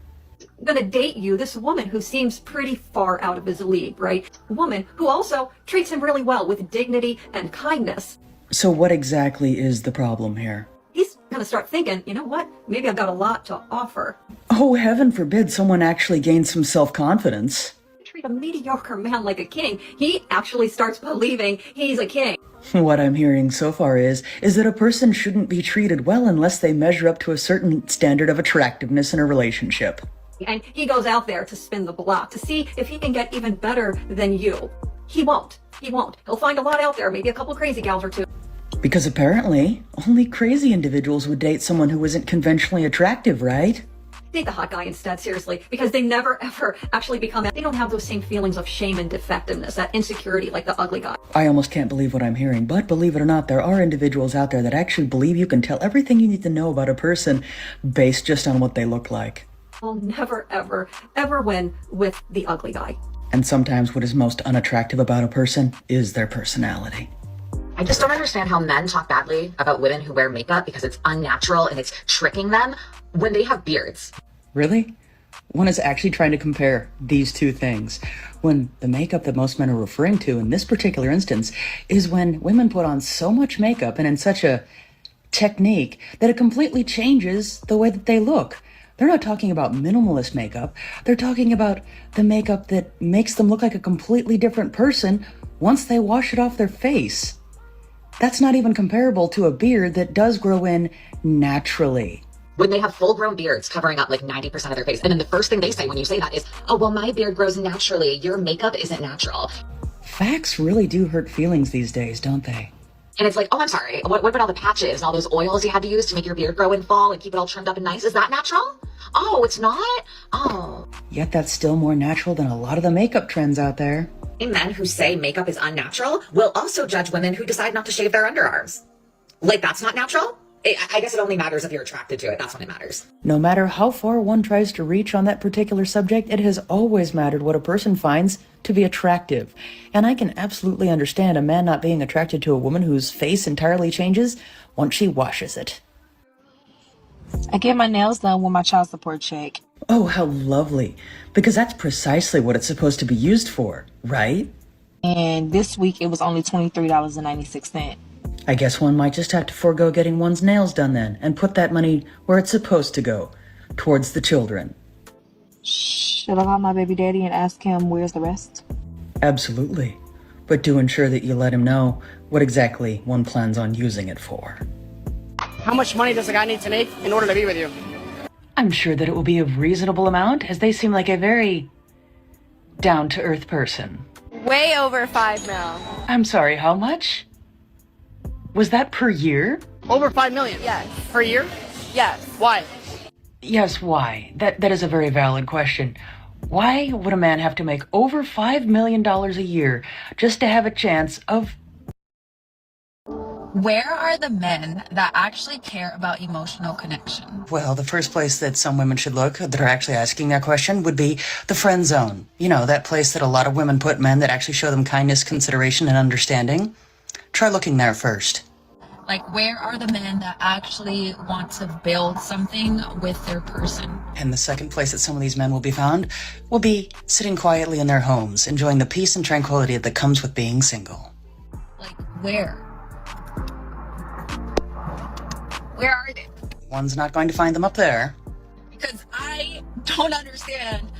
I'm gonna date you, this woman who seems pretty far out of his league, right? A woman who also treats him really well with dignity and kindness.
So what exactly is the problem here?
He's gonna start thinking, you know what? Maybe I've got a lot to offer.
Oh, heaven forbid someone actually gains some self-confidence.
treat a mediocre man like a king, he actually starts believing he's a king.
What I'm hearing so far is that a person shouldn't be treated well unless they measure up to a certain standard of attractiveness in a relationship.
And he goes out there to spin the block to see if he can get even better than you. He won't. He won't. He'll find a lot out there, maybe a couple crazy gals or two.
Because apparently, only crazy individuals would date someone who isn't conventionally attractive, right?
Date the hot guy instead, seriously, because they never ever actually become, they don't have those same feelings of shame and defectiveness, that insecurity like the ugly guy.
I almost can't believe what I'm hearing, but believe it or not, there are individuals out there that actually believe you can tell everything you need to know about a person based just on what they look like.
Will never ever, ever win with the ugly guy.
And sometimes what is most unattractive about a person is their personality.
I just don't understand how men talk badly about women who wear makeup because it's unnatural and it's tricking them when they have beards.
Really? One is actually trying to compare these two things, when the makeup that most men are referring to in this particular instance is when women put on so much makeup and in such a technique that it completely changes the way that they look. They're not talking about minimalist makeup. They're talking about the makeup that makes them look like a completely different person once they wash it off their face. That's not even comparable to a beard that does grow in naturally.
When they have full-grown beards covering up like 90% of their face. And then the first thing they say when you say that is, oh, well, my beard grows naturally. Your makeup isn't natural.
Facts really do hurt feelings these days, don't they?
And it's like, oh, I'm sorry. What about all the patches and all those oils you had to use to make your beard grow and fall and keep it all trimmed up and nice? Is that natural? Oh, it's not? Oh.
Yet that's still more natural than a lot of the makeup trends out there.
Men who say makeup is unnatural will also judge women who decide not to shave their underarms. Like, that's not natural? I guess it only matters if you're attracted to it. That's when it matters.
No matter how far one tries to reach on that particular subject, it has always mattered what a person finds to be attractive. And I can absolutely understand a man not being attracted to a woman whose face entirely changes once she washes it.
I get my nails done with my child support check.
Oh, how lovely. Because that's precisely what it's supposed to be used for, right?
And this week it was only $23.96.
I guess one might just have to forego getting one's nails done then, and put that money where it's supposed to go, towards the children.
Should I call my baby daddy and ask him where's the rest?
Absolutely. But do ensure that you let him know what exactly one plans on using it for.
How much money does a guy need to make in order to be with you?
I'm sure that it will be a reasonable amount, as they seem like a very down-to-earth person.
Way over 5 mil.
I'm sorry, how much? Was that per year?
Over 5 million?
Yes.
Per year?
Yes.
Why?
Yes, why? That is a very valid question. Why would a man have to make over $5 million a year just to have a chance of...
Where are the men that actually care about emotional connection?
Well, the first place that some women should look that are actually asking that question would be the friend zone. You know, that place that a lot of women put men that actually show them kindness, consideration, and understanding. Try looking there first.
Like, where are the men that actually want to build something with their person?
And the second place that some of these men will be found will be sitting quietly in their homes, enjoying the peace and tranquility that comes with being single.
Like, where? Where are they?
One's not going to find them up there.
Because I don't understand.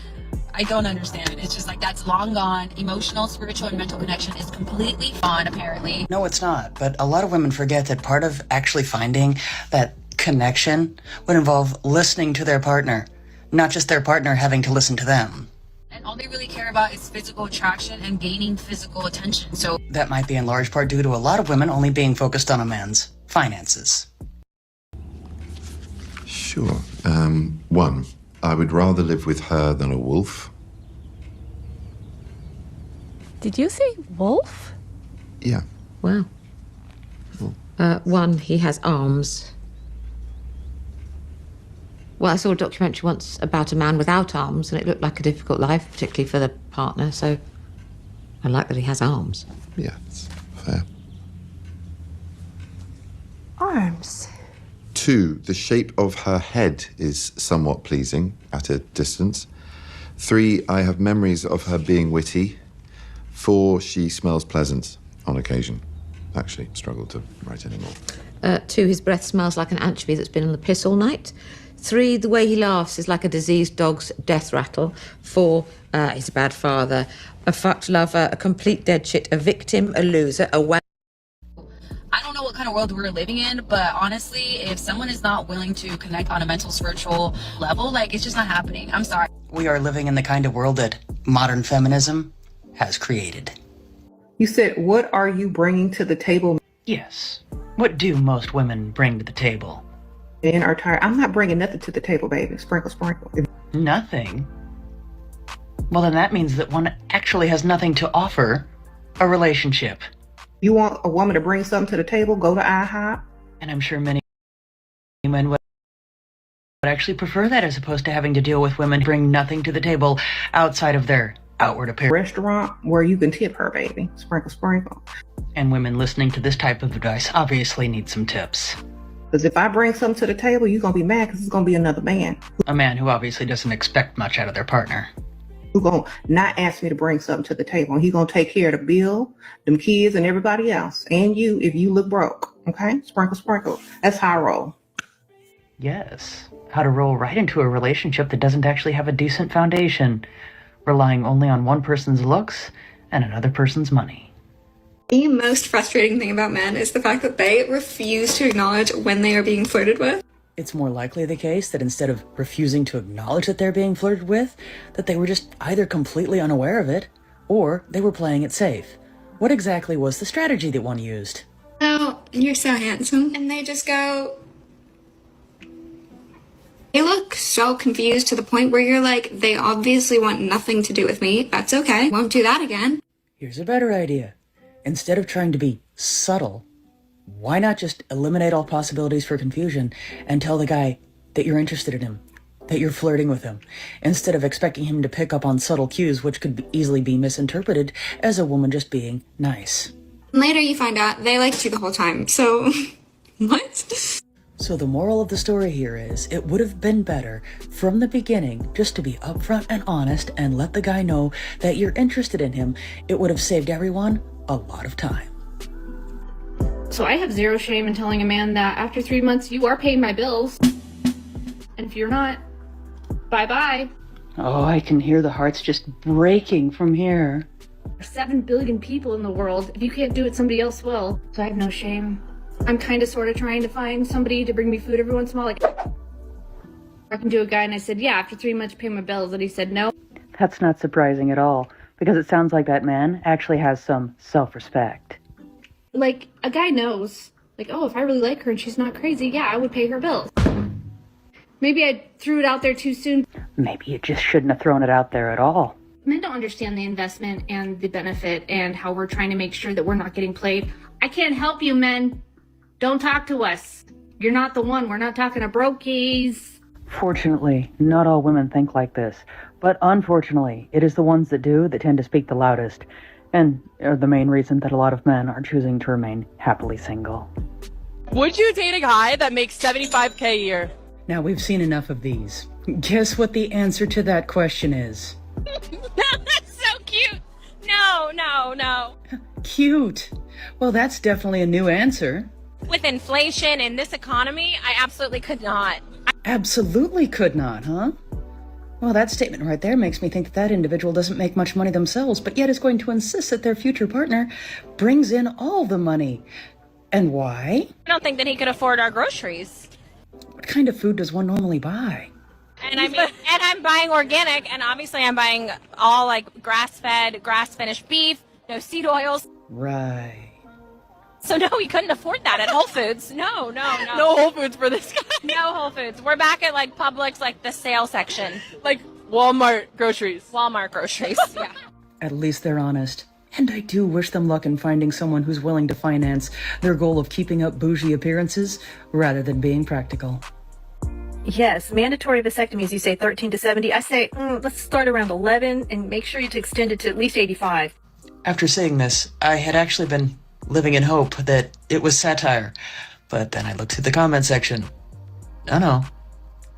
I don't understand. It's just like, that's long gone. Emotional, spiritual, and mental connection is completely gone, apparently.
No, it's not. But a lot of women forget that part of actually finding that connection would involve listening to their partner, not just their partner having to listen to them.
And all they really care about is physical attraction and gaining physical attention. So
that might be in large part due to a lot of women only being focused on a man's finances.
Sure. One, I would rather live with her than a wolf.
Did you say wolf?
Yeah.
Wow. One, he has arms. Well, I saw a documentary once about a man without arms, and it looked like a difficult life, particularly for the partner, so I like that he has arms.
Yeah, it's fair.
Arms?
Two, the shape of her head is somewhat pleasing at a distance. Three, I have memories of her being witty. Four, she smells pleasant on occasion. Actually, struggle to write anymore.
Two, his breath smells like an anchovy that's been on the piss all night. 3, the way he laughs is like a diseased dog's death rattle. 4, he's a bad father, a fucked lover, a complete dead shit, a victim, a loser, a
I don't know what kind of world we're living in, but honestly, if someone is not willing to connect on a mental, spiritual level, like, it's just not happening. I'm sorry.
We are living in the kind of world that modern feminism has created.
You said, what are you bringing to the table?
Yes. What do most women bring to the table?
Men are tired. I'm not bringing nothing to the table, baby. Sprinkle, sprinkle.
Nothing? Well, then that means that one actually has nothing to offer a relationship.
You want a woman to bring something to the table? Go to IHOP.
And I'm sure many men would actually prefer that, as opposed to having to deal with women who bring nothing to the table outside of their outward appearance.
Restaurant where you can tip her, baby. Sprinkle, sprinkle.
And women listening to this type of advice obviously need some tips.
Because if I bring something to the table, you're going to be mad because it's going to be another man.
A man who obviously doesn't expect much out of their partner.
Who's going to not ask me to bring something to the table. And he's going to take care of the bill, them kids, and everybody else. And you, if you look broke. Okay? Sprinkle, sprinkle. That's how I roll.
Yes. How to roll right into a relationship that doesn't actually have a decent foundation, relying only on one person's looks and another person's money.
The most frustrating thing about men is the fact that they refuse to acknowledge when they are being flirted with.
It's more likely the case that instead of refusing to acknowledge that they're being flirted with, that they were just either completely unaware of it, or they were playing it safe. What exactly was the strategy that one used?
Oh, you're so handsome. And they just go... They look so confused to the point where you're like, they obviously want nothing to do with me. That's okay. Won't do that again.
Here's a better idea. Instead of trying to be subtle, why not just eliminate all possibilities for confusion and tell the guy that you're interested in him, that you're flirting with him, instead of expecting him to pick up on subtle cues which could easily be misinterpreted as a woman just being nice.
Later you find out they liked you the whole time, so... what?
So the moral of the story here is, it would have been better from the beginning just to be upfront and honest and let the guy know that you're interested in him. It would have saved everyone a lot of time.
So I have zero shame in telling a man that after 3 months you are paying my bills. And if you're not, bye-bye.
Oh, I can hear the hearts just breaking from here.
There's 7 billion people in the world. If you can't do it, somebody else will. So I have no shame. I'm kind of sort of trying to find somebody to bring me food every once in a while. Like, I can do a guy, and I said, yeah, after 3 months pay my bills. And he said, no.
That's not surprising at all, because it sounds like that man actually has some self-respect.
Like, a guy knows, like, oh, if I really like her and she's not crazy, yeah, I would pay her bills. Maybe I threw it out there too soon.
Maybe you just shouldn't have thrown it out there at all.
Men don't understand the investment and the benefit and how we're trying to make sure that we're not getting played. I can't help you, men. Don't talk to us. You're not the one. We're not talking to brokies.
Fortunately, not all women think like this. But unfortunately, it is the ones that do that tend to speak the loudest. And are the main reason that a lot of men are choosing to remain happily single.
Would you date a guy that makes $75K a year?
Now, we've seen enough of these. Guess what the answer to that question is?
That's so cute. No.
Cute. Well, that's definitely a new answer.
With inflation in this economy, I absolutely could not.
Absolutely could not, huh? Well, that statement right there makes me think that that individual doesn't make much money themselves, but yet is going to insist that their future partner brings in all the money. And why?
I don't think that he could afford our groceries.
What kind of food does one normally buy?
And I'm buying organic, and obviously I'm buying all like grass-fed, grass-finished beef, no seed oils.
Right.
So no, we couldn't afford that at Whole Foods. No.
No Whole Foods for this guy.
No Whole Foods. We're back at like Publix, like the sale section.
Like Walmart groceries.
Walmart groceries, yeah.
At least they're honest. And I do wish them luck in finding someone who's willing to finance their goal of keeping up bougie appearances rather than being practical.
Yes, mandatory vasectomies, you say 13 to 70. I say, let's start around 11 and make sure you extend it to at least 85.
After saying this, I had actually been living in hope that it was satire. But then I looked through the comment section. No,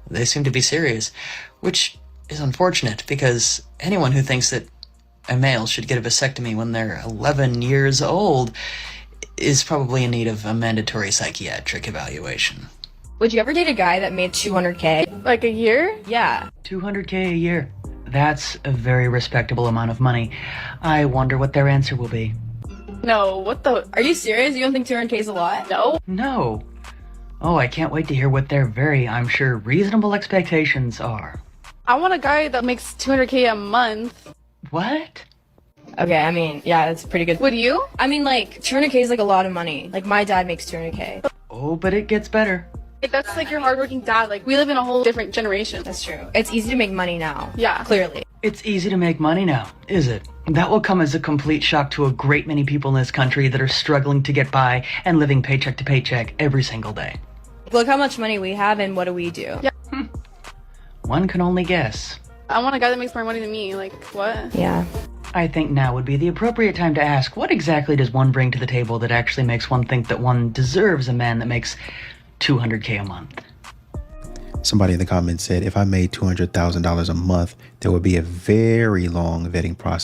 they seem to be serious, which is unfortunate because anyone who thinks that a male should get a vasectomy when they're 11 years old is probably in need of a mandatory psychiatric evaluation.
Would you ever date a guy that made 200K?
Like a year?
Yeah.
200K a year. That's a very respectable amount of money. I wonder what their answer will be.
No, what the? Are you serious? You don't think 200K is a lot? No.
No. Oh, I can't wait to hear what their very, I'm sure, reasonable expectations are.
I want a guy that makes 200K a month.
What?
Okay, I mean, yeah, that's pretty good.
Would you?
I mean, like, 200K is like a lot of money. Like, my dad makes 200K.
Oh, but it gets better.
That's like your hardworking dad. Like, we live in a whole different generation.
That's true. It's easy to make money now.
Yeah.
Clearly.
It's easy to make money now, is it? That will come as a complete shock to a great many people in this country that are struggling to get by and living paycheck to paycheck every single day.
Look how much money we have and what do we do?
Yeah.
One can only guess.
I want a guy that makes more money than me. Like, what?
Yeah.
I think now would be the appropriate time to ask, what exactly does one bring to the table that actually makes one think that one deserves a man that makes 200K a month?
Somebody in the comments said, if I made $200,000 a month, there would be a very long vetting process.